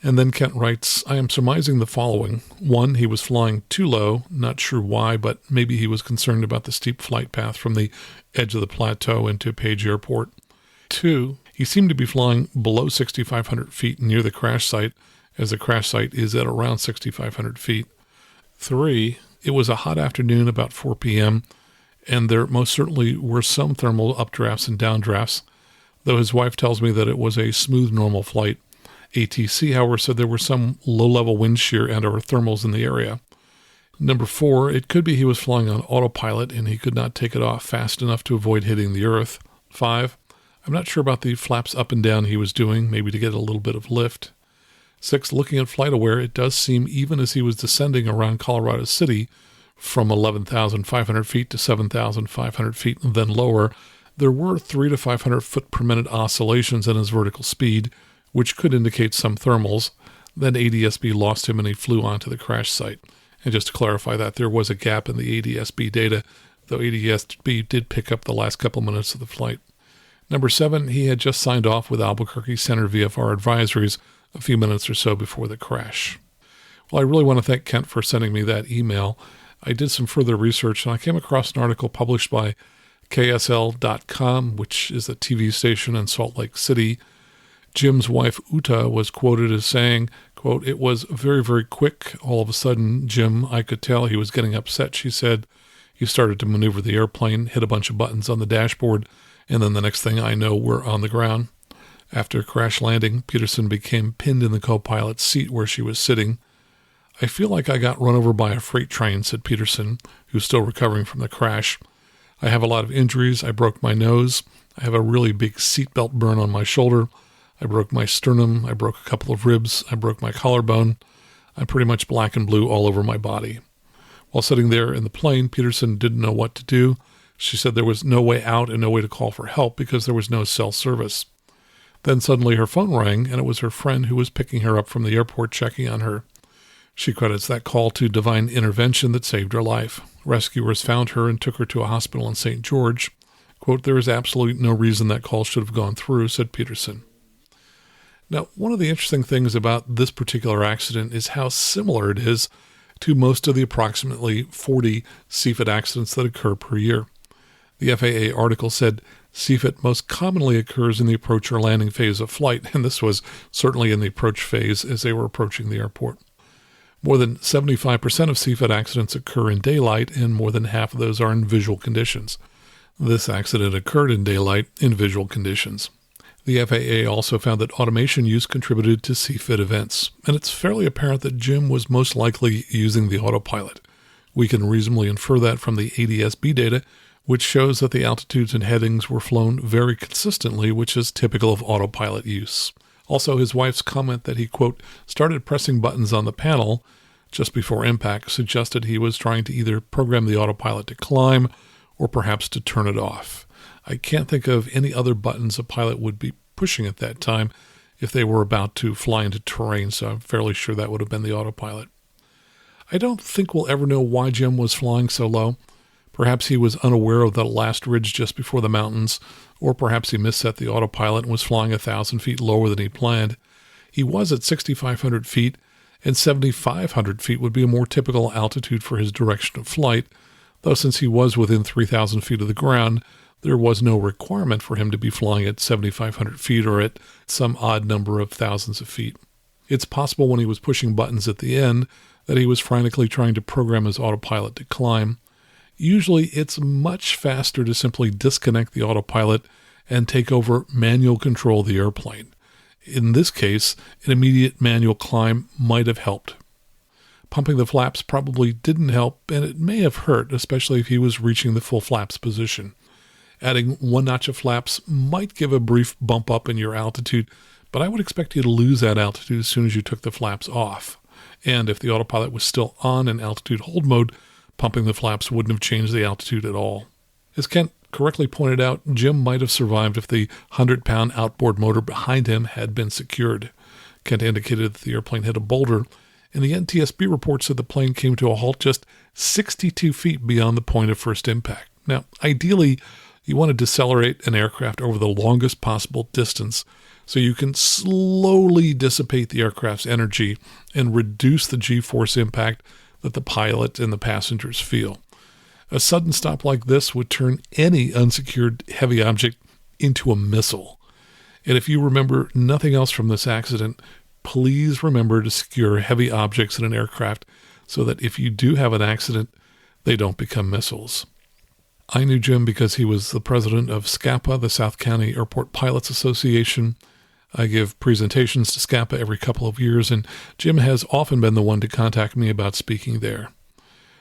And then Kent writes, I am surmising the following. 1, he was flying too low, not sure why, but maybe he was concerned about the steep flight path from the edge of the plateau into Page Airport. 2, he seemed to be flying below 6,500 feet near the crash site, as the crash site is at around 6,500 feet. 3, it was a hot afternoon, about 4 p.m., and there most certainly were some thermal updrafts and downdrafts, though his wife tells me that it was a smooth, normal flight. ATC, however, said there were some low-level wind shear and or thermals in the area. 4, it could be he was flying on autopilot and he could not take it off fast enough to avoid hitting the earth. 5, I'm not sure about the flaps up and down he was doing, maybe to get a little bit of lift. 6, looking at FlightAware, it does seem even as he was descending around Colorado City from 11,500 feet to 7,500 feet and then lower, there were 300 to 500 foot per minute oscillations in his vertical speed, which could indicate some thermals. Then ADSB lost him and he flew onto the crash site. And just to clarify that, there was a gap in the ADSB data, though ADSB did pick up the last couple minutes of the flight. 7, he had just signed off with Albuquerque Center VFR advisories a few minutes or so before the crash. Well, I really want to thank Kent for sending me that email. I did some further research and I came across an article published by KSL.com, which is a TV station in Salt Lake City. Jim's wife, Uta, was quoted as saying, quote, it was very, very quick. All of a sudden, Jim, I could tell he was getting upset. She said he started to maneuver the airplane, hit a bunch of buttons on the dashboard, and then the next thing I know, we're on the ground. After crash landing, Peterson became pinned in the co-pilot's seat where she was sitting. I feel like I got run over by a freight train, said Peterson, who's still recovering from the crash. I have a lot of injuries. I broke my nose. I have a really big seatbelt burn on my shoulder. I broke my sternum. I broke a couple of ribs. I broke my collarbone. I'm pretty much black and blue all over my body. While sitting there in the plane, Peterson didn't know what to do. She said there was no way out and no way to call for help because there was no cell service. Then suddenly her phone rang, and it was her friend who was picking her up from the airport checking on her. She credits that call to divine intervention that saved her life. Rescuers found her and took her to a hospital in St. George. Quote, there is absolutely no reason that call should have gone through, said Peterson. Now, one of the interesting things about this particular accident is how similar it is to most of the approximately 40 CFIT accidents that occur per year. The FAA article said CFIT most commonly occurs in the approach or landing phase of flight, and this was certainly in the approach phase as they were approaching the airport. More than 75% of CFIT accidents occur in daylight, and more than half of those are in visual conditions. This accident occurred in daylight in visual conditions. The FAA also found that automation use contributed to CFIT events, and it's fairly apparent that Jim was most likely using the autopilot. We can reasonably infer that from the ADS-B data, which shows that the altitudes and headings were flown very consistently, which is typical of autopilot use. Also, his wife's comment that he, quote, started pressing buttons on the panel just before impact suggested he was trying to either program the autopilot to climb or perhaps to turn it off. I can't think of any other buttons a pilot would be pushing at that time if they were about to fly into terrain, so I'm fairly sure that would have been the autopilot. I don't think we'll ever know why Jim was flying so low. Perhaps he was unaware of the last ridge just before the mountains, or perhaps he misset the autopilot and was flying 1,000 feet lower than he planned. He was at 6,500 feet, and 7,500 feet would be a more typical altitude for his direction of flight, though since he was within 3,000 feet of the ground, there was no requirement for him to be flying at 7,500 feet or at some odd number of thousands of feet. It's possible when he was pushing buttons at the end that he was frantically trying to program his autopilot to climb. Usually it's much faster to simply disconnect the autopilot and take over manual control of the airplane. In this case, an immediate manual climb might have helped. Pumping the flaps probably didn't help, and it may have hurt, especially if he was reaching the full flaps position. Adding one notch of flaps might give a brief bump up in your altitude, but I would expect you to lose that altitude as soon as you took the flaps off. And if the autopilot was still on in altitude hold mode, pumping the flaps wouldn't have changed the altitude at all. As Kent correctly pointed out, Jim might have survived if the 100-pound outboard motor behind him had been secured. Kent indicated that the airplane hit a boulder, and the Ntsb report said the plane came to a halt just 62 feet beyond the point of first impact. Now, ideally, you want to decelerate an aircraft over the longest possible distance so you can slowly dissipate the aircraft's energy and reduce the G-force impact that the pilot and the passengers feel. A sudden stop like this would turn any unsecured heavy object into a missile. And if you remember nothing else from this accident, please remember to secure heavy objects in an aircraft so that if you do have an accident, they don't become missiles. I knew Jim because he was the president of SCAPA, the South County Airport Pilots Association. I give presentations to SCAPA every couple of years, and Jim has often been the one to contact me about speaking there.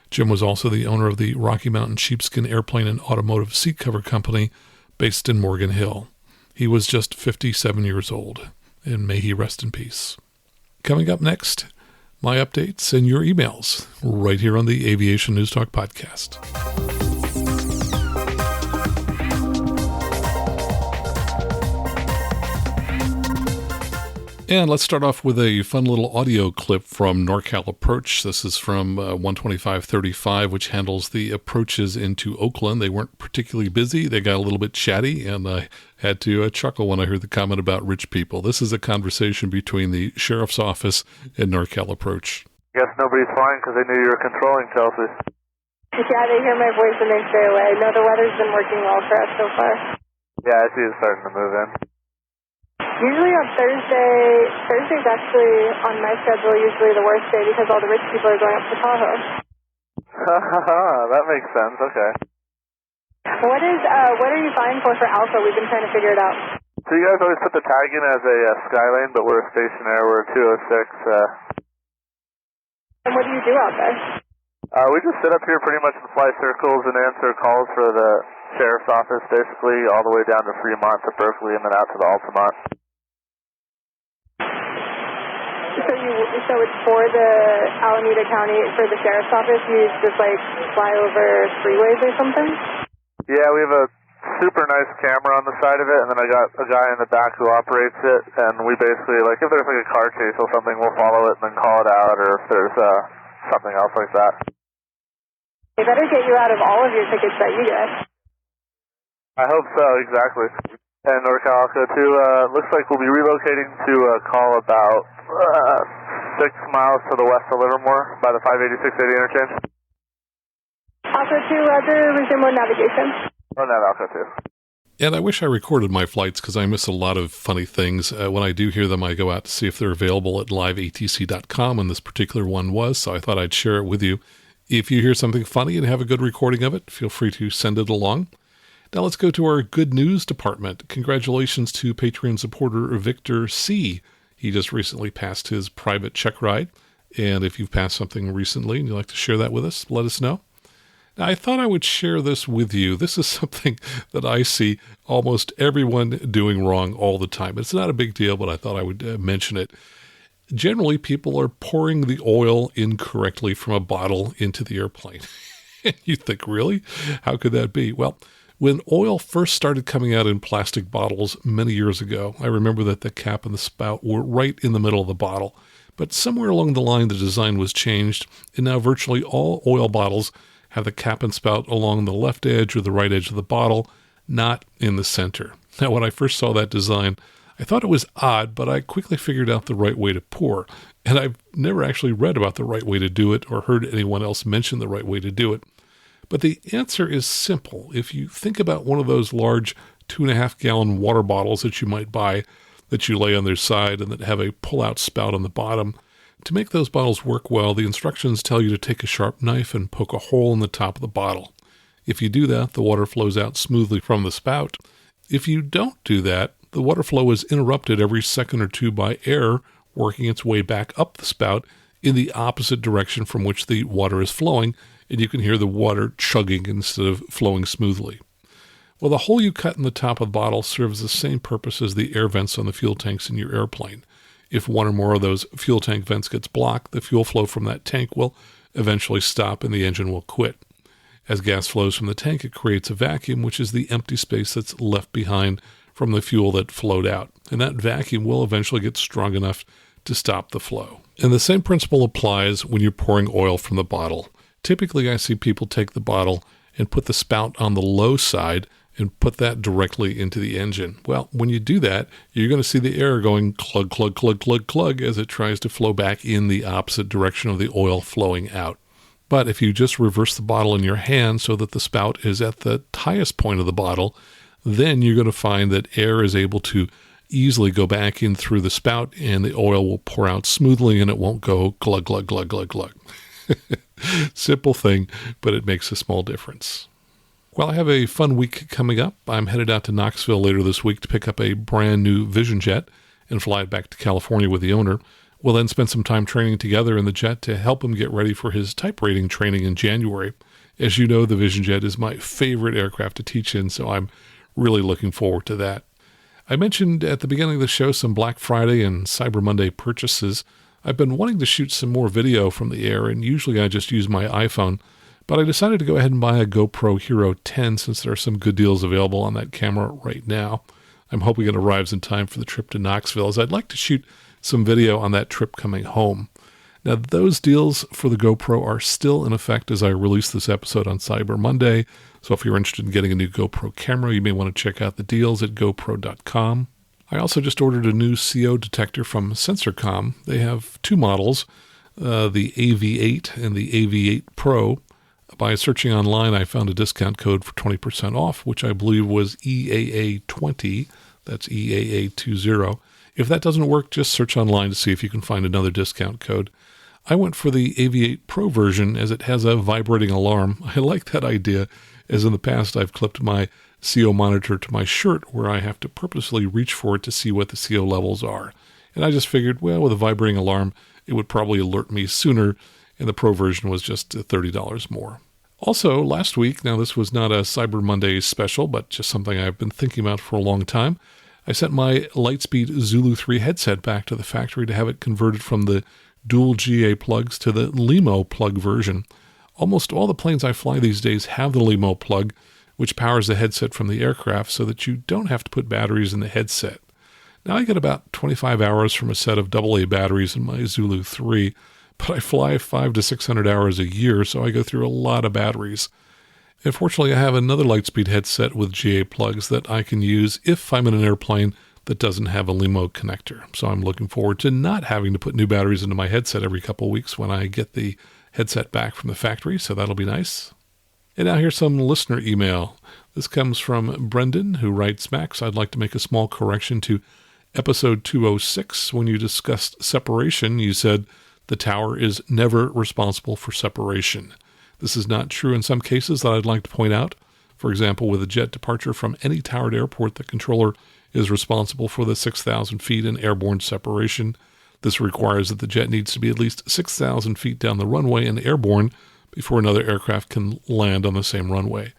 Jim was also the owner of the Rocky Mountain Sheepskin Airplane and Automotive Seat Cover Company based in Morgan Hill. He was just 57 years old, and may he rest in peace. Coming up next, my updates and your emails, right here on the Aviation News Talk podcast. And let's start off with a fun little audio clip from NorCal Approach. This is from 12535, which handles the approaches into Oakland. They weren't particularly busy. They got a little bit chatty, and I had to chuckle when I heard the comment about rich people. This is a conversation between the sheriff's office and NorCal Approach.
Guess nobody's flying because they knew you were controlling, Chelsea.
Yeah, they hear my voice and they stay away. No, the weather's been working well for us so far.
Yeah, I see it starting to move in.
Usually on Thursday's actually on my schedule usually the worst day because all the rich people are going up to Tahoe.
That makes sense, okay.
What are you flying for Alpha? We've been trying to figure it out.
So you guys always put the tag in as a Skylane, but we're a stationary, we're a 206.
And what do you do out there?
We just sit up here pretty much in fly circles and answer calls for the sheriff's office, basically, all the way down to Fremont to Berkeley and then out to the Altamont.
So it's for the Alameda County, for the sheriff's office, you just like fly over freeways or something?
Yeah, we have a super nice camera on the side of it, and then I got a guy in the back who operates it, and we basically, like, if there's like a car chase or something, we'll follow it and then call it out, or if there's something else like that.
They better get you out of all of your tickets that you get.
I hope so, exactly. And NorCal Alpha 2, looks like we'll be relocating to a call about 6 miles to the west of Livermore by the 580-680 interchange.
Alpha 2, Roger, resume on navigation.
Oh, no, Alco 2.
And I wish I recorded my flights because I miss a lot of funny things. When I do hear them, I go out to see if they're available at liveatc.com, and this particular one was, so I thought I'd share it with you. If you hear something funny and have a good recording of it, feel free to send it along. Now let's go to our good news department. Congratulations to Patreon supporter Victor C. He just recently passed his private check ride, and if you've passed something recently and you'd like to share that with us, let us know. Now, I thought I would share this with you. This is something that I see almost everyone doing wrong all the time. It's not a big deal, but I thought I would mention it. Generally, people are pouring the oil incorrectly from a bottle into the airplane. You think, really? How could that be? Well, when oil first started coming out in plastic bottles many years ago, I remember that the cap and the spout were right in the middle of the bottle. But somewhere along the line, the design was changed, and now virtually all oil bottles have the cap and spout along the left edge or the right edge of the bottle, not in the center. Now, when I first saw that design, I thought it was odd, but I quickly figured out the right way to pour. And I've never actually read about the right way to do it or heard anyone else mention the right way to do it. But the answer is simple. If you think about one of those large 2.5-gallon water bottles that you might buy that you lay on their side and that have a pull-out spout on the bottom, to make those bottles work well, the instructions tell you to take a sharp knife and poke a hole in the top of the bottle. If you do that, the water flows out smoothly from the spout. If you don't do that, the water flow is interrupted every second or two by air working its way back up the spout in the opposite direction from which the water is flowing, and you can hear the water chugging instead of flowing smoothly. Well, the hole you cut in the top of the bottle serves the same purpose as the air vents on the fuel tanks in your airplane. If one or more of those fuel tank vents gets blocked, the fuel flow from that tank will eventually stop and the engine will quit. As gas flows from the tank, it creates a vacuum, which is the empty space that's left behind from the fuel that flowed out. And that vacuum will eventually get strong enough to stop the flow. And the same principle applies when you're pouring oil from the bottle. Typically, I see people take the bottle and put the spout on the low side and put that directly into the engine. Well, when you do that, you're going to see the air going clug, clug, clug, clug, clug as it tries to flow back in the opposite direction of the oil flowing out. But if you just reverse the bottle in your hand so that the spout is at the highest point of the bottle, then you're going to find that air is able to easily go back in through the spout and the oil will pour out smoothly and it won't go glug, glug, glug, glug, glug. Simple thing, but it makes a small difference. Well, I have a fun week coming up. I'm headed out to Knoxville later this week to pick up a brand new Vision jet and fly it back to California with the owner. We'll then spend some time training together in the jet to help him get ready for his type rating training in January. As you know, the Vision jet is my favorite aircraft to teach in, so I'm really looking forward to that. I mentioned at the beginning of the show some Black Friday and Cyber Monday purchases. I've been wanting to shoot some more video from the air, and usually I just use my iPhone. But I decided to go ahead and buy a GoPro Hero 10 since there are some good deals available on that camera right now. I'm hoping it arrives in time for the trip to Knoxville, as I'd like to shoot some video on that trip coming home. Now, those deals for the GoPro are still in effect as I release this episode on Cyber Monday, so if you're interested in getting a new GoPro camera, you may want to check out the deals at GoPro.com. I also just ordered a new CO detector from SensorCom. They have two models, the AV8 and the AV8 Pro. By searching online, I found a discount code for 20% off, which I believe was EAA20. That's EAA20. If that doesn't work, just search online to see if you can find another discount code. I went for the AV8 Pro version as it has a vibrating alarm. I like that idea, as in the past I've clipped my CO monitor to my shirt where I have to purposely reach for it to see what the CO levels are. And I just figured, well, with a vibrating alarm, it would probably alert me sooner, and the Pro version was just $30 more. Also, last week, now this was not a Cyber Monday special, but just something I've been thinking about for a long time, I sent my Lightspeed Zulu 3 headset back to the factory to have it converted from the dual GA plugs to the LEMO plug version. Almost all the planes I fly these days have the LEMO plug, which powers the headset from the aircraft so that you don't have to put batteries in the headset. Now I get about 25 hours from a set of AA batteries in my Zulu 3, but I fly 500 to 600 hours a year, so I go through a lot of batteries. And fortunately, I have another Lightspeed headset with GA plugs that I can use if I'm in an airplane that doesn't have a LEMO connector. So I'm looking forward to not having to put new batteries into my headset every couple of weeks when I get the headset back from the factory, so that'll be nice. And now here's some listener email. This comes from Brendan, who writes, Max, I'd like to make a small correction to episode 206. When you discussed separation, you said the tower is never responsible for separation. This is not true in some cases that I'd like to point out. For example, with a jet departure from any towered airport, the controller is responsible for the 6,000 feet in airborne separation. This requires that the jet needs to be at least 6,000 feet down the runway and airborne before another aircraft can land on the same runway.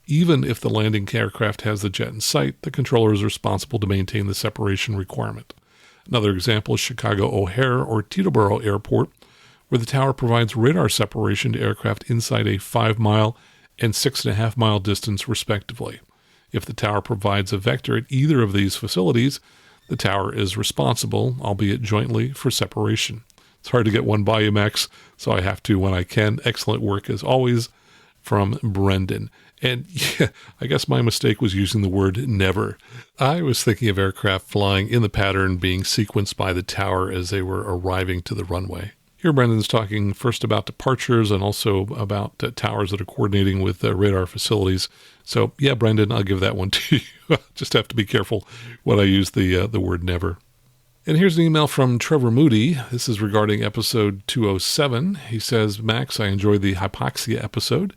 Even if the landing aircraft has the jet in sight, the controller is responsible to maintain the separation requirement. Another example is Chicago O'Hare or Teterboro Airport, where the tower provides radar separation to aircraft inside a 5-mile and 6.5-mile distance, respectively. If the tower provides a vector at either of these facilities, the tower is responsible, albeit jointly, for separation. It's hard to get one by you, Max, so I have to when I can. Excellent work, as always, from Brendan. And yeah, I guess my mistake was using the word never. I was thinking of aircraft flying in the pattern being sequenced by the tower as they were arriving to the runway. Here Brendan's talking first about departures and also about towers that are coordinating with radar facilities. So yeah, Brendan, I'll give that one to you. Just have to be careful when I use the word never. And here's an email from Trevor Moody. This is regarding episode 207. He says, Max, I enjoyed the hypoxia episode.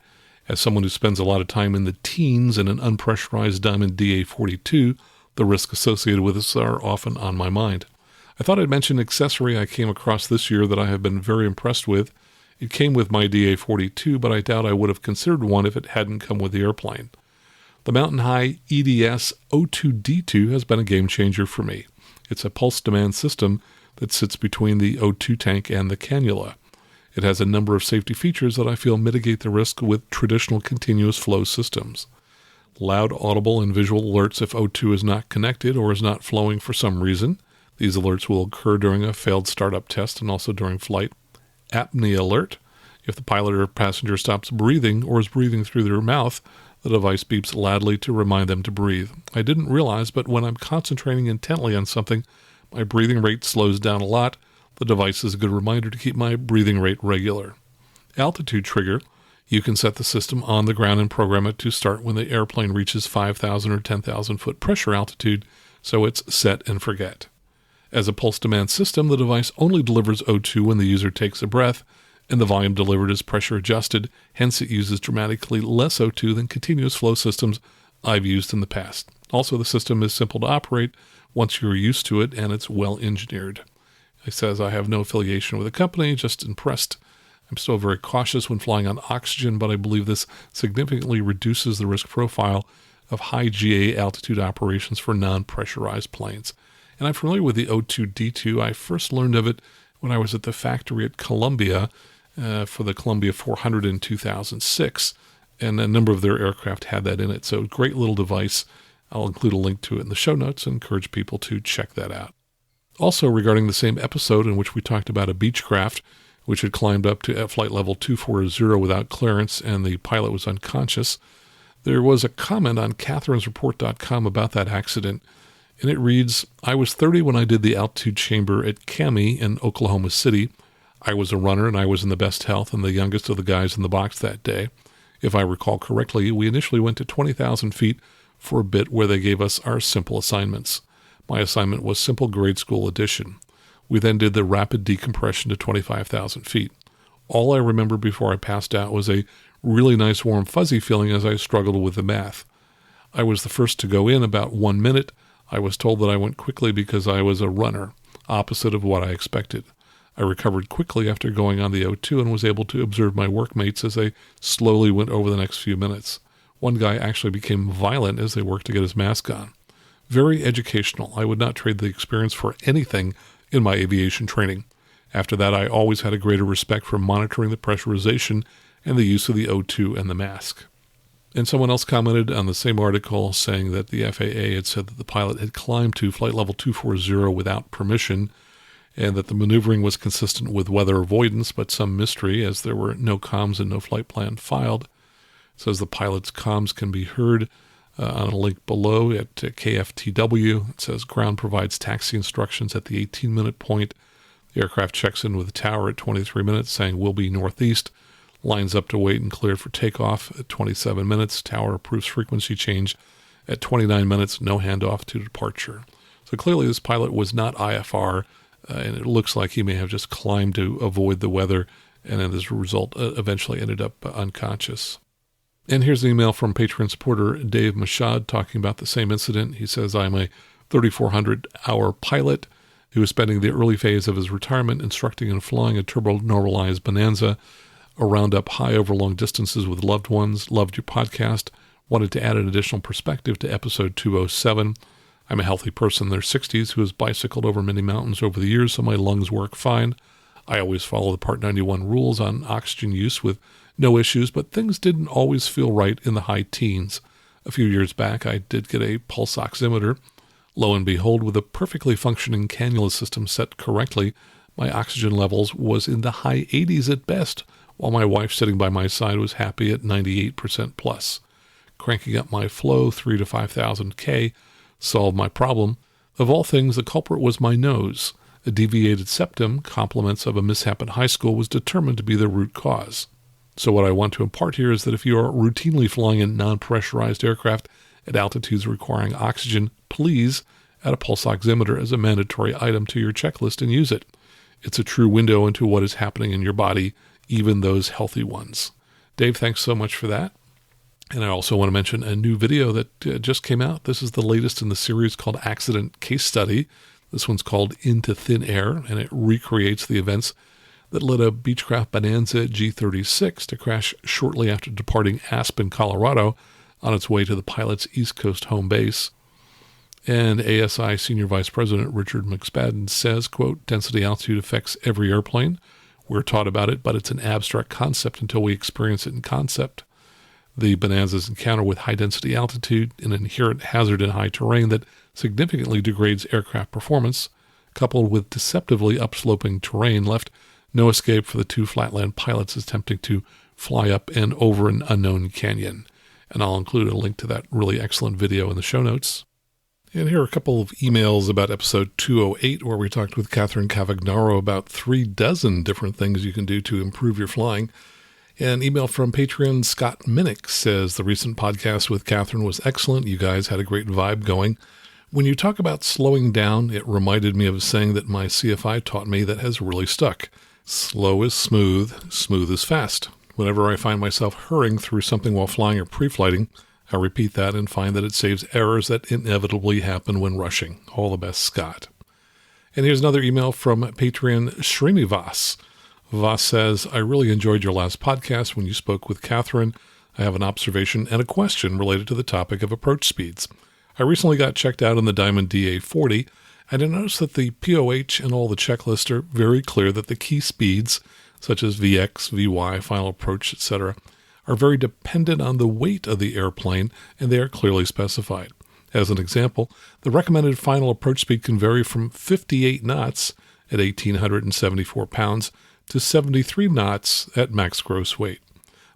As someone who spends a lot of time in the teens in an unpressurized Diamond DA-42, the risks associated with this are often on my mind. I thought I'd mention an accessory I came across this year that I have been very impressed with. It came with my DA-42, but I doubt I would have considered one if it hadn't come with the airplane. The Mountain High EDS O2D2 has been a game changer for me. It's a pulse demand system that sits between the O2 tank and the cannula. It has a number of safety features that I feel mitigate the risk with traditional continuous flow systems. Loud audible and visual alerts if O2 is not connected or is not flowing for some reason. These alerts will occur during a failed startup test and also during flight. Apnea alert. If the pilot or passenger stops breathing or is breathing through their mouth, the device beeps loudly to remind them to breathe. I didn't realize, but when I'm concentrating intently on something, my breathing rate slows down a lot. The device is a good reminder to keep my breathing rate regular. Altitude trigger. You can set the system on the ground and program it to start when the airplane reaches 5,000 or 10,000 foot pressure altitude, so it's set and forget. As a pulse demand system, the device only delivers O2 when the user takes a breath, and the volume delivered is pressure adjusted, hence it uses dramatically less O2 than continuous flow systems I've used in the past. Also, the system is simple to operate once you're used to it, and it's well engineered. He says, I have no affiliation with the company, just impressed. I'm still very cautious when flying on oxygen, but I believe this significantly reduces the risk profile of high GA altitude operations for non-pressurized planes. And I'm familiar with the O2D2. I first learned of it when I was at the factory at Columbia for the Columbia 400 in 2006, and a number of their aircraft had that in it. So great little device. I'll include a link to it in the show notes and encourage people to check that out. Also, regarding the same episode in which we talked about a Beechcraft, which had climbed up to flight level 240 without clearance and the pilot was unconscious, there was a comment on catherinesreport.com about that accident, and it reads, I was 30 when I did the altitude chamber at Cami in Oklahoma City. I was a runner and I was in the best health and the youngest of the guys in the box that day. If I recall correctly, we initially went to 20,000 feet for a bit where they gave us our simple assignments. My assignment was simple grade school addition. We then did the rapid decompression to 25,000 feet. All I remember before I passed out was a really nice warm fuzzy feeling as I struggled with the math. I was the first to go in about 1 minute. I was told that I went quickly because I was a runner, opposite of what I expected. I recovered quickly after going on the O2 and was able to observe my workmates as they slowly went over the next few minutes. One guy actually became violent as they worked to get his mask on. Very educational. I would not trade the experience for anything in my aviation training. After that, I always had a greater respect for monitoring the pressurization and the use of the O2 and the mask. And someone else commented on the same article saying that the FAA had said that the pilot had climbed to flight level 240 without permission and that the maneuvering was consistent with weather avoidance, but some mystery as there were no comms and no flight plan filed. It says the pilot's comms can be heard on a link below at KFTW. It says ground provides taxi instructions at the 18-minute point. The aircraft checks in with the tower at 23 minutes saying we'll be northeast. lines up to wait and cleared for takeoff at 27 minutes. Tower approves frequency change at 29 minutes, no handoff to departure. So clearly this pilot was not IFR, and it looks like he may have just climbed to avoid the weather, and as a result eventually ended up unconscious. And here's an email from Patreon supporter Dave Mashad talking about the same incident. He says, I'm a 3,400-hour pilot who is spending the early phase of his retirement instructing and flying a turbo-normalized Bonanza around up high over long distances with loved ones. Loved your podcast. Wanted to add an additional perspective to episode 207. I'm a healthy person in their 60s who has bicycled over many mountains over the years, so my lungs work fine. I always follow the Part 91 rules on oxygen use with no issues, but things didn't always feel right in the high teens. A few years back, I did get a pulse oximeter. Lo and behold, with a perfectly functioning cannula system set correctly, my oxygen levels was in the high 80s at best, while my wife sitting by my side was happy at 98% plus. Cranking up my flow 3 to 5,000 K solved my problem. Of all things, the culprit was my nose. A deviated septum, compliments of a mishap at high school, was determined to be the root cause. So what I want to impart here is that if you are routinely flying in non-pressurized aircraft at altitudes requiring oxygen, please add a pulse oximeter as a mandatory item to your checklist and use it. It's a true window into what is happening in your body, even those healthy ones. Dave, thanks so much for that. And I also want to mention a new video that just came out. This is the latest in the series called Accident Case Study. This one's called Into Thin Air, and it recreates the events that led a Beechcraft Bonanza G36 to crash shortly after departing Aspen, Colorado, on its way to the pilot's East Coast home base. And ASI Senior Vice President Richard McSpadden says, quote, density altitude affects every airplane. We're taught about it, but it's an abstract concept until we experience it in concept. The Bonanza's encounter with high-density altitude, an inherent hazard in high terrain that significantly degrades aircraft performance, coupled with deceptively upsloping terrain, left no escape for the two flatland pilots attempting to fly up and over an unknown canyon. And I'll include a link to that really excellent video in the show notes. And here are a couple of emails about episode 208, where we talked with Catherine Cavagnaro about 36 different things you can do to improve your flying. An email from Patreon Scott Minnick says, the recent podcast with Catherine was excellent. You guys had a great vibe going. When you talk about slowing down, it reminded me of a saying that my CFI taught me that has really stuck. Slow is smooth, smooth is fast. Whenever I find myself hurrying through something while flying or pre-flighting, I repeat that and find that it saves errors that inevitably happen when rushing. All the best, Scott. And here's another email from Patreon Srinivas. Voss says, I really enjoyed your last podcast when you spoke with Catherine. I have an observation and a question related to the topic of approach speeds. I recently got checked out in the Diamond DA40, and I noticed that the POH and all the checklists are very clear that the key speeds, such as VX, VY, final approach, etc., are very dependent on the weight of the airplane, and they are clearly specified. As an example, the recommended final approach speed can vary from 58 knots at 1,874 pounds to 73 knots at max gross weight.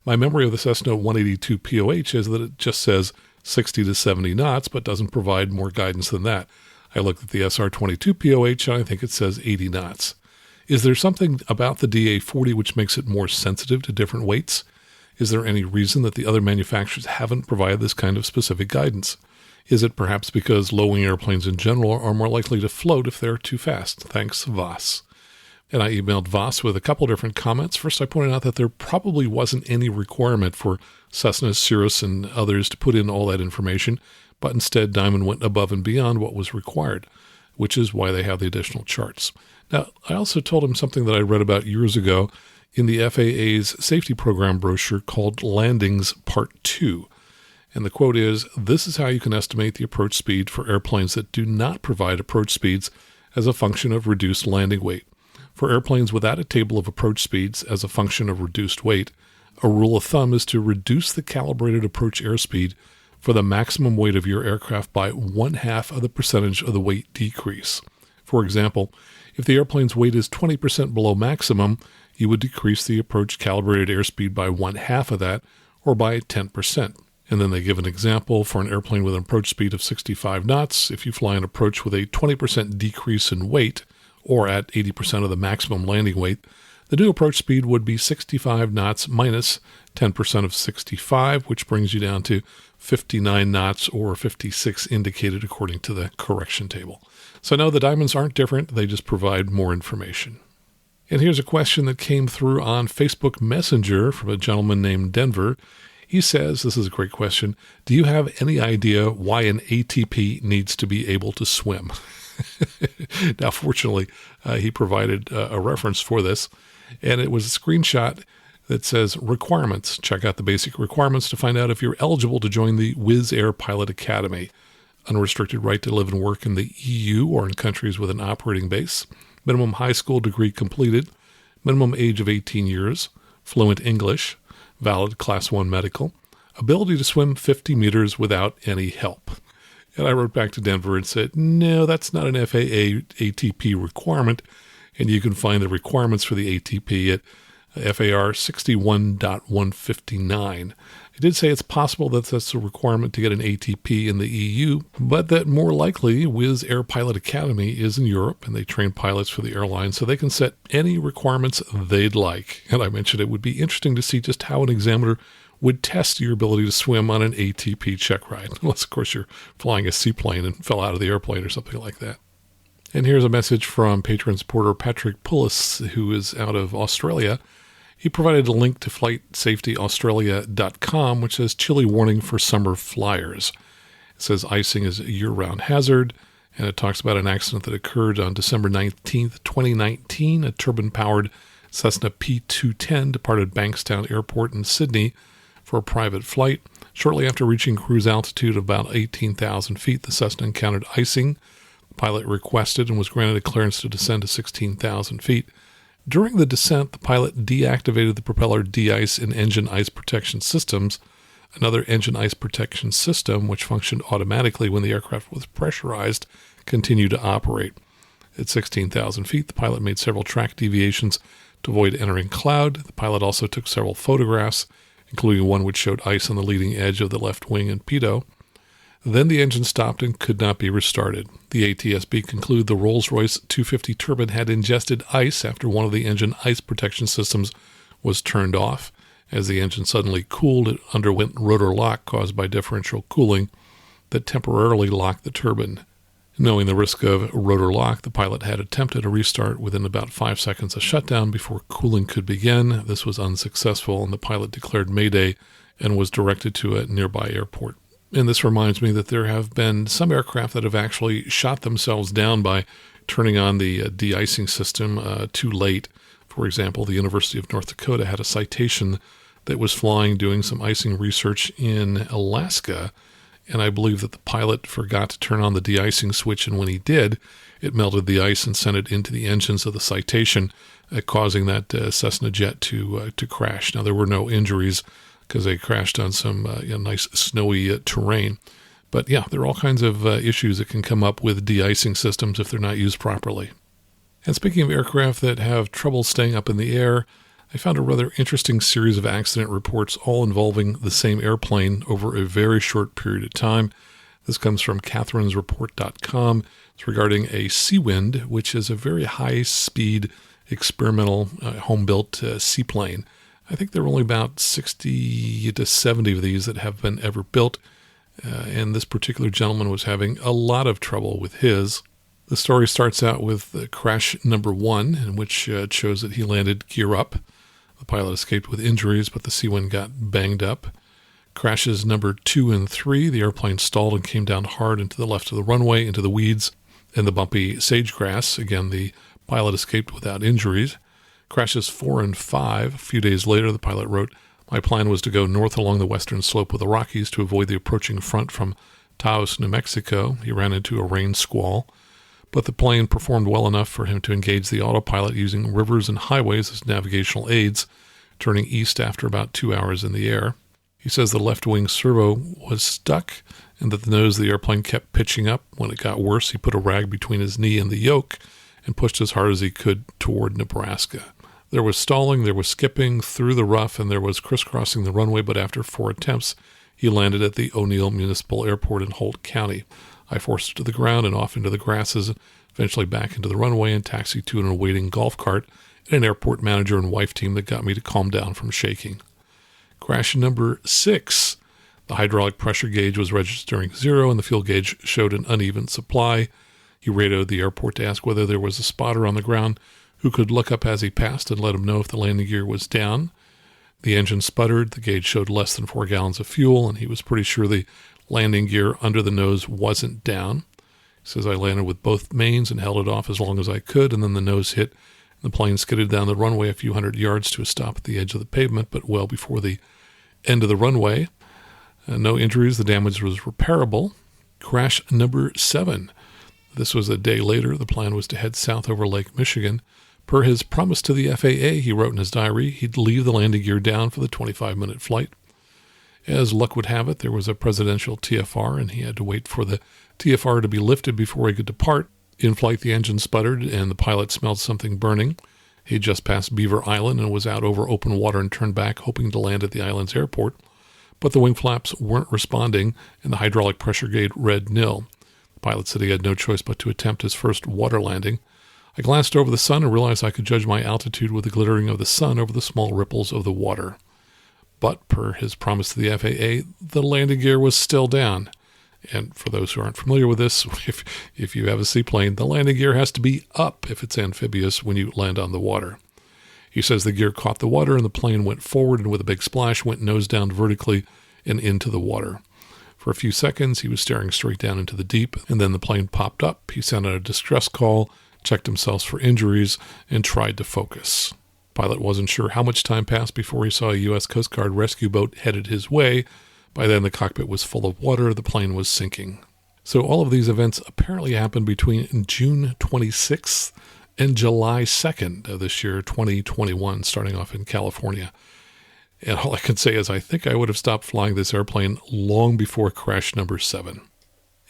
My memory of the Cessna 182 POH is that it just says 60 to 70 knots, but doesn't provide more guidance than that. I looked at the SR20 POH, and I think it says 80 knots. Is there something about the DA40 which makes it more sensitive to different weights? Is there any reason that the other manufacturers haven't provided this kind of specific guidance? Is it perhaps because low-wing airplanes in general are more likely to float if they're too fast? Thanks, Voss. And I emailed Voss with a couple different comments. First, I pointed out that there probably wasn't any requirement for Cessna, Cirrus, and others to put in all that information, but instead Diamond went above and beyond what was required, which is why they have the additional charts. Now, I also told him something that I read about years ago in the FAA's safety program brochure called Landings Part 2. And the quote is, this is how you can estimate the approach speed for airplanes that do not provide approach speeds as a function of reduced landing weight. For airplanes without a table of approach speeds as a function of reduced weight, a rule of thumb is to reduce the calibrated approach airspeed for the maximum weight of your aircraft by 1/2 of the percentage of the weight decrease. For example, if the airplane's weight is 20% below maximum, you would decrease the approach calibrated airspeed by 1/2 of that, or by 10%. And then they give an example for an airplane with an approach speed of 65 knots. If you fly an approach with a 20% decrease in weight, or at 80% of the maximum landing weight, The new approach speed would be 65 knots minus 10% of 65, which brings you down to 59 knots or 56 indicated according to the correction table. So no, the diamonds aren't different. They just provide more information. And here's a question that came through on Facebook Messenger from a gentleman named Denver. He says, this is a great question, do you have any idea why an ATP needs to be able to swim? Now, fortunately, he provided a reference for this, and it was a screenshot that says requirements. Check out the basic requirements to find out if you're eligible to join the Wizz Air Pilot Academy. Unrestricted right to live and work in the EU or in countries with an operating base. Minimum high school degree completed. Minimum age of 18 years. Fluent English. Valid Class 1 medical. Ability to swim 50 meters without any help. And I wrote back to Denver and said, no, that's not an FAA ATP requirement. And you can find the requirements for the ATP at FAR 61.159. I did say it's possible that that's a requirement to get an ATP in the EU, but that more likely Wizz Air Pilot Academy is in Europe, and they train pilots for the airline, so they can set any requirements they'd like. And I mentioned it would be interesting to see just how an examiner would test your ability to swim on an ATP check ride, unless, of course, you're flying a seaplane and fell out of the airplane or something like that. And here's a message from patron supporter Patrick Pullis, who is out of Australia. He provided a link to flightsafetyaustralia.com, which says chilly warning for summer flyers. It says icing is a year-round hazard, and it talks about an accident that occurred on December 19th, 2019. A turbine-powered Cessna P210 departed Bankstown Airport in Sydney for a private flight. Shortly after reaching cruise altitude of about 18,000 feet, the Cessna encountered icing. The pilot requested and was granted a clearance to descend to 16,000 feet. During the descent, the pilot deactivated the propeller de-ice and engine ice protection systems. Another engine ice protection system, which functioned automatically when the aircraft was pressurized, continued to operate. At 16,000 feet, the pilot made several track deviations to avoid entering cloud. The pilot also took several photographs, including one which showed ice on the leading edge of the left wing and pitot. Then the engine stopped and could not be restarted. The ATSB concluded the Rolls-Royce 250 turbine had ingested ice after one of the engine ice protection systems was turned off. As the engine suddenly cooled, it underwent rotor lock caused by differential cooling that temporarily locked the turbine. Knowing the risk of rotor lock, the pilot had attempted a restart within about 5 seconds of shutdown before cooling could begin. This was unsuccessful, and the pilot declared Mayday and was directed to a nearby airport. And this reminds me that there have been some aircraft that have actually shot themselves down by turning on the de-icing system too late. For example, the University of North Dakota had a Citation that was flying doing some icing research in Alaska, and I believe that the pilot forgot to turn on the de-icing switch, and when he did, it melted the ice and sent it into the engines of the Citation, causing that Cessna jet to crash. Now, there were no injuries because they crashed on some nice snowy terrain. But yeah, there are all kinds of issues that can come up with de-icing systems if they're not used properly. And speaking of aircraft that have trouble staying up in the air, I found a rather interesting series of accident reports all involving the same airplane over a very short period of time. This comes from catherinesreport.com. It's regarding a Seawind, which is a very high-speed experimental home-built seaplane. I think there are only about 60 to 70 of these that have been ever built, and this particular gentleman was having a lot of trouble with his. The story starts out with crash number 1, in which it shows that he landed gear up. The pilot escaped with injuries, but the Seawind got banged up. Crashes number 2 and 3, the airplane stalled and came down hard into the left of the runway, into the weeds and the bumpy sage-grass. Again, the pilot escaped without injuries. Crashes 4 and 5. A few days later, the pilot wrote, "My plan was to go north along the western slope of the Rockies to avoid the approaching front from Taos, New Mexico." He ran into a rain squall, but the plane performed well enough for him to engage the autopilot using rivers and highways as navigational aids, turning east after about 2 hours in the air. He says the left wing servo was stuck and that the nose of the airplane kept pitching up. When it got worse, he put a rag between his knee and the yoke and pushed as hard as he could toward Nebraska. There was stalling, there was skipping through the rough, and there was crisscrossing the runway, but after 4 attempts, he landed at the O'Neill Municipal Airport in Holt County. I forced it to the ground and off into the grasses, eventually back into the runway and taxied to an awaiting golf cart and an airport manager and wife team that got me to calm down from shaking. Crash number 6. The hydraulic pressure gauge was registering 0 and the fuel gauge showed an uneven supply. He radioed the airport to ask whether there was a spotter on the ground who could look up as he passed and let him know if the landing gear was down. The engine sputtered, the gauge showed less than 4 gallons of fuel, and he was pretty sure the landing gear under the nose wasn't down. He says, I landed with both mains and held it off as long as I could, and then the nose hit, and the plane skidded down the runway a few hundred yards to a stop at the edge of the pavement, but well before the end of the runway. No injuries, the damage was repairable. Crash number 7. This was a day later. The plan was to head south over Lake Michigan. Per his promise to the FAA, he wrote in his diary he'd leave the landing gear down for the 25-minute flight. As luck would have it, there was a presidential TFR, and he had to wait for the TFR to be lifted before he could depart. In flight, the engine sputtered, and the pilot smelled something burning. He had just passed Beaver Island and was out over open water and turned back, hoping to land at the island's airport. But the wing flaps weren't responding, and the hydraulic pressure gauge read nil. The pilot said he had no choice but to attempt his first water landing. I glanced over the sun and realized I could judge my altitude with the glittering of the sun over the small ripples of the water. But, per his promise to the FAA, the landing gear was still down. And for those who aren't familiar with this, if you have a seaplane, the landing gear has to be up if it's amphibious when you land on the water. He says the gear caught the water and the plane went forward and with a big splash went nose down vertically and into the water. For a few seconds, he was staring straight down into the deep, and then the plane popped up. He sent out a distress call, checked himself for injuries, and tried to focus. Pilot wasn't sure how much time passed before he saw a U.S. Coast Guard rescue boat headed his way. By then, the cockpit was full of water. The plane was sinking. So all of these events apparently happened between June 26th and July 2nd of this year, 2021, starting off in California. And all I can say is I think I would have stopped flying this airplane long before crash number 7.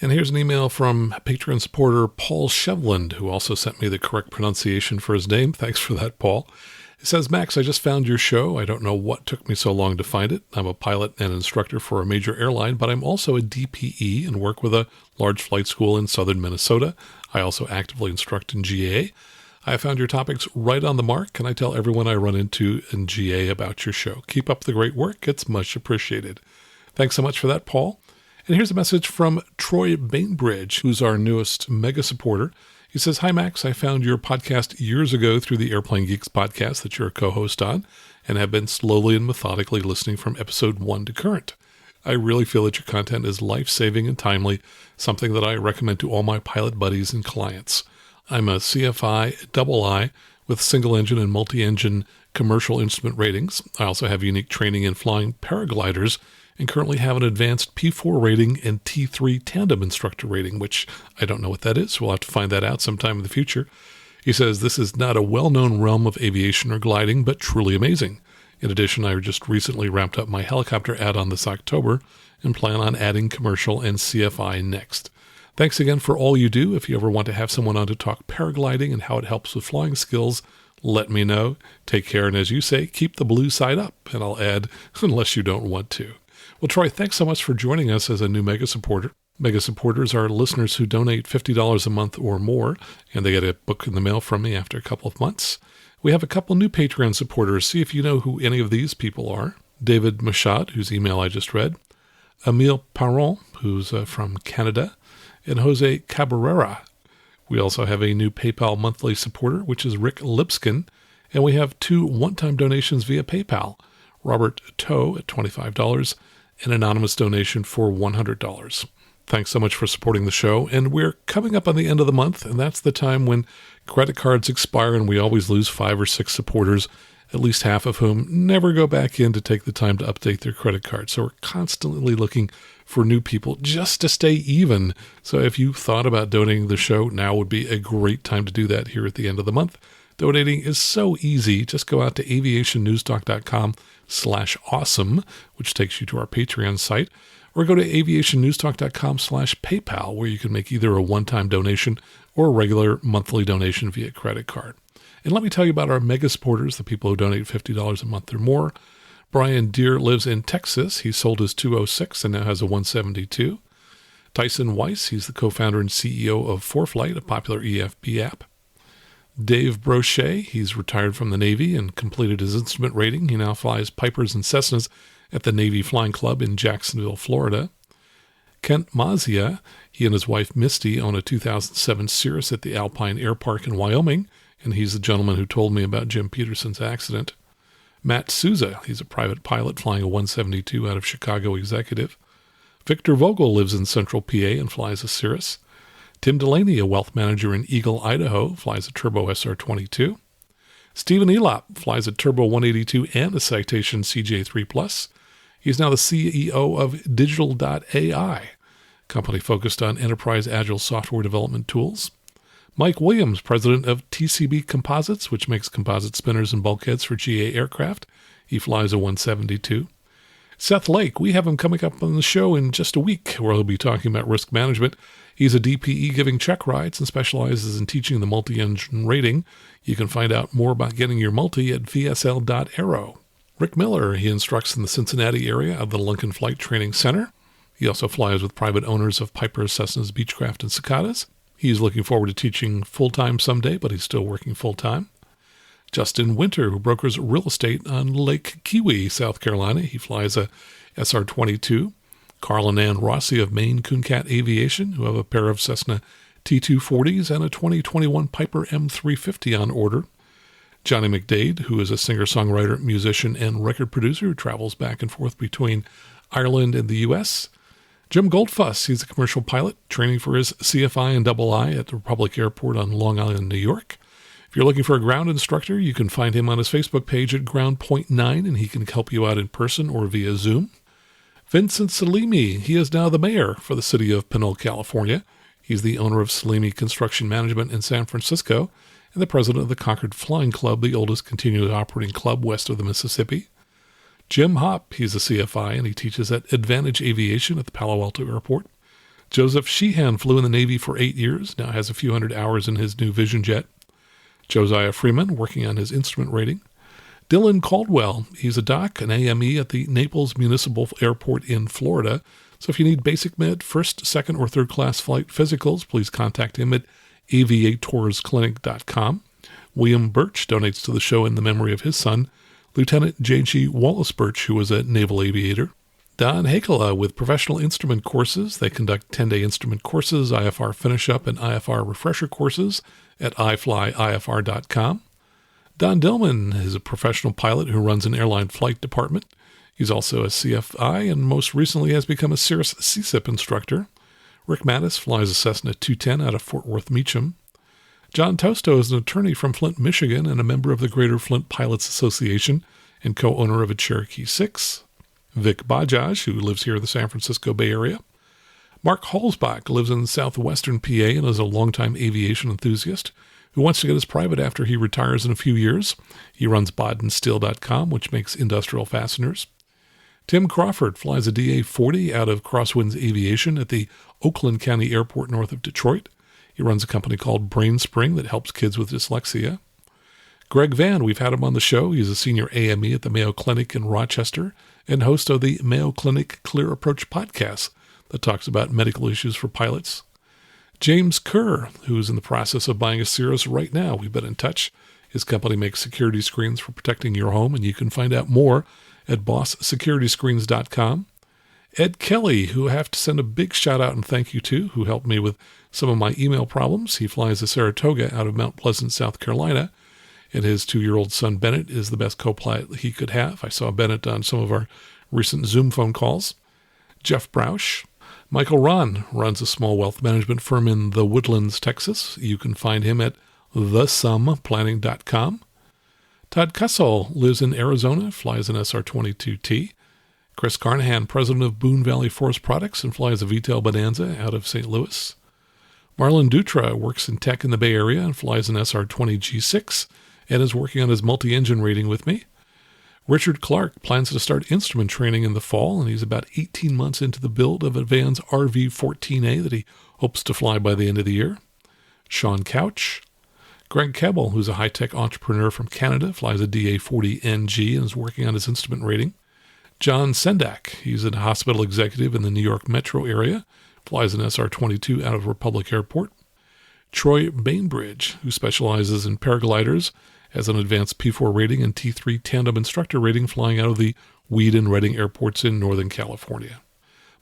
And here's an email from Patreon supporter Paul Shevland, who also sent me the correct pronunciation for his name. Thanks for that, Paul. It says, Max, I just found your show. I don't know what took me so long to find it. I'm a pilot and instructor for a major airline, but I'm also a DPE and work with a large flight school in southern Minnesota. I also actively instruct in GA. I found your topics right on the mark. Can I tell everyone I run into in GA about your show? Keep up the great work. It's much appreciated. Thanks so much for that, Paul. And here's a message from Troy Bainbridge, who's our newest mega supporter. He says, Hi, Max. I found your podcast years ago through the Airplane Geeks podcast that you're a co-host on and have been slowly and methodically listening from episode 1 to current. I really feel that your content is life-saving and timely, something that I recommend to all my pilot buddies and clients. I'm a CFI II with single-engine and multi-engine commercial instrument ratings. I also have unique training in flying paragliders and currently have an advanced P4 rating and T3 tandem instructor rating, which I don't know what that is. We'll have to find that out sometime in the future. He says this is not a well-known realm of aviation or gliding, but truly amazing. In addition, I just recently wrapped up my helicopter add-on this October and plan on adding commercial and CFI next. Thanks again for all you do. If you ever want to have someone on to talk paragliding and how it helps with flying skills, let me know. Take care, and as you say, keep the blue side up. And I'll add, unless you don't want to. Well, Troy, thanks so much for joining us as a new mega supporter. Mega supporters are listeners who donate $50 a month or more, and they get a book in the mail from me after a couple of months. We have a couple new Patreon supporters. See if you know who any of these people are. David Machad, whose email I just read. Emile Parent, who's from Canada. And Jose Cabrera. We also have a new PayPal monthly supporter, which is Rick Lipskin. And we have 2 one-time donations via PayPal. Robert Toe at $25. An anonymous donation for $100. Thanks so much for supporting the show, and we're coming up on the end of the month, and that's the time when credit cards expire and we always lose 5 or 6 supporters, at least half of whom never go back in to take the time to update their credit card. So we're constantly looking for new people just to stay even. So if you thought about donating the show, now would be a great time to do that here at the end of the month. Donating is so easy. Just go out to aviationnewstalk.com/awesome, which takes you to our Patreon site, or go to aviationnewstalk.com/PayPal, where you can make either a one-time donation or a regular monthly donation via credit card. And let me tell you about our mega supporters, the people who donate $50 a month or more. Brian Deere lives in Texas. He sold his 206 and now has a 172. Tyson Weiss, he's the co-founder and CEO of 4Flight, a popular EFB app. Dave Brochet, he's retired from the Navy and completed his instrument rating. He now flies Pipers and Cessnas at the Navy Flying Club in Jacksonville, Florida. Kent Mazia, he and his wife Misty own a 2007 Cirrus at the Alpine Air Park in Wyoming, and he's the gentleman who told me about Jim Peterson's accident. Matt Souza, he's a private pilot flying a 172 out of Chicago Executive. Victor Vogel lives in Central PA and flies a Cirrus. Tim Delaney, a wealth manager in Eagle, Idaho, flies a Turbo SR22. Stephen Elop flies a Turbo 182 and a Citation CJ3+. He's now the CEO of Digital.ai, company focused on enterprise agile software development tools. Mike Williams, president of TCB Composites, which makes composite spinners and bulkheads for GA aircraft. He flies a 172. Seth Lake, we have him coming up on the show in just a week, where he'll be talking about risk management. He's a DPE giving check rides and specializes in teaching the multi-engine rating. You can find out more about getting your multi at vsl.aero. Rick Miller, he instructs in the Cincinnati area of the Uncontrolled Flight Training Center. He also flies with private owners of Pipers, Cessnas, Beechcraft, and Cicadas. He's looking forward to teaching full-time someday, but he's still working full-time. Justin Winter, who brokers real estate on Lake Kiwi, South Carolina. He flies a SR22. Carl and Ann Rossi of Maine Cooncat Aviation, who have a pair of Cessna T240s and a 2021 Piper M350 on order. Johnny McDade, who is a singer-songwriter, musician, and record producer who travels back and forth between Ireland and the U.S. Jim Goldfuss, he's a commercial pilot, training for his CFI and II at the Republic Airport on Long Island, New York. If you're looking for a ground instructor, you can find him on his Facebook page at Ground.9, and he can help you out in person or via Zoom. Vincent Salimi, he is now the mayor for the city of Pinole, California. He's the owner of Salimi Construction Management in San Francisco and the president of the Concord Flying Club, the oldest continually operating club west of the Mississippi. Jim Hopp, he's a CFI, and he teaches at Advantage Aviation at the Palo Alto Airport. Joseph Sheehan flew in the Navy for 8 years, now has a few hundred hours in his new Vision jet. Josiah Freeman, working on his instrument rating. Dylan Caldwell, he's a doc, an AME at the Naples Municipal Airport in Florida. So if you need basic med, first, second, or third class flight physicals, please contact him at aviatorsclinic.com. William Birch donates to the show in the memory of his son, Lieutenant J.G. Wallace Birch, who was a naval aviator. Don Hakela with Professional Instrument Courses. They conduct 10-day instrument courses, IFR finish-up, and IFR refresher courses at iflyifr.com. Don Dillman is a professional pilot who runs an airline flight department. He's also a CFI and most recently has become a Cirrus CSIP instructor. Rick Mattis flies a Cessna 210 out of Fort Worth Meacham. John Tosto is an attorney from Flint, Michigan, and a member of the Greater Flint Pilots Association and co-owner of a Cherokee 6. Vic Bajaj, who lives here in the San Francisco Bay Area. Mark Holzbach lives in southwestern PA and is a longtime aviation enthusiast who wants to get his private after he retires in a few years. He runs bodandsteel.com, which makes industrial fasteners. Tim Crawford flies a DA-40 out of Crosswinds Aviation at the Oakland County Airport north of Detroit. He runs a company called BrainSpring that helps kids with dyslexia. Greg Van, we've had him on the show. He's a senior AME at the Mayo Clinic in Rochester and host of the Mayo Clinic Clear Approach podcast that talks about medical issues for pilots. James Kerr, who's in the process of buying a Cirrus right now. We've been in touch. His company makes security screens for protecting your home, and you can find out more at bosssecurityscreens.com. Ed Kelly, who I have to send a big shout-out and thank you to, who helped me with some of my email problems. He flies a Saratoga out of Mount Pleasant, South Carolina, and his 2-year-old son, Bennett, is the best co-pilot he could have. I saw Bennett on some of our recent Zoom phone calls. Jeff Brausch. Michael Ron runs a small wealth management firm in the Woodlands, Texas. You can find him at thesumplanning.com. Todd Kussel lives in Arizona, flies an SR22T. Chris Carnahan, president of Boone Valley Forest Products, and flies a VTEL Bonanza out of St. Louis. Marlon Dutra works in tech in the Bay Area and flies an SR20 G6 and is working on his multi-engine rating with me. Richard Clark plans to start instrument training in the fall, and he's about 18 months into the build of a Vans RV-14A that he hopes to fly by the end of the year. Sean Couch. Greg Kebbell, who's a high-tech entrepreneur from Canada, flies a DA-40NG and is working on his instrument rating. John Sendak, he's a hospital executive in the New York metro area, flies an SR-22 out of Republic Airport. Troy Bainbridge, who specializes in paragliders, has an advanced P4 rating and T3 tandem instructor rating flying out of the Weed and Redding airports in Northern California.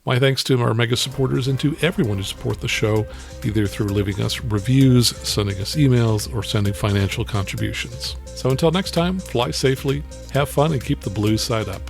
My thanks to our mega supporters and to everyone who support the show, either through leaving us reviews, sending us emails, or sending financial contributions. So until next time, fly safely, have fun, and keep the blue side up.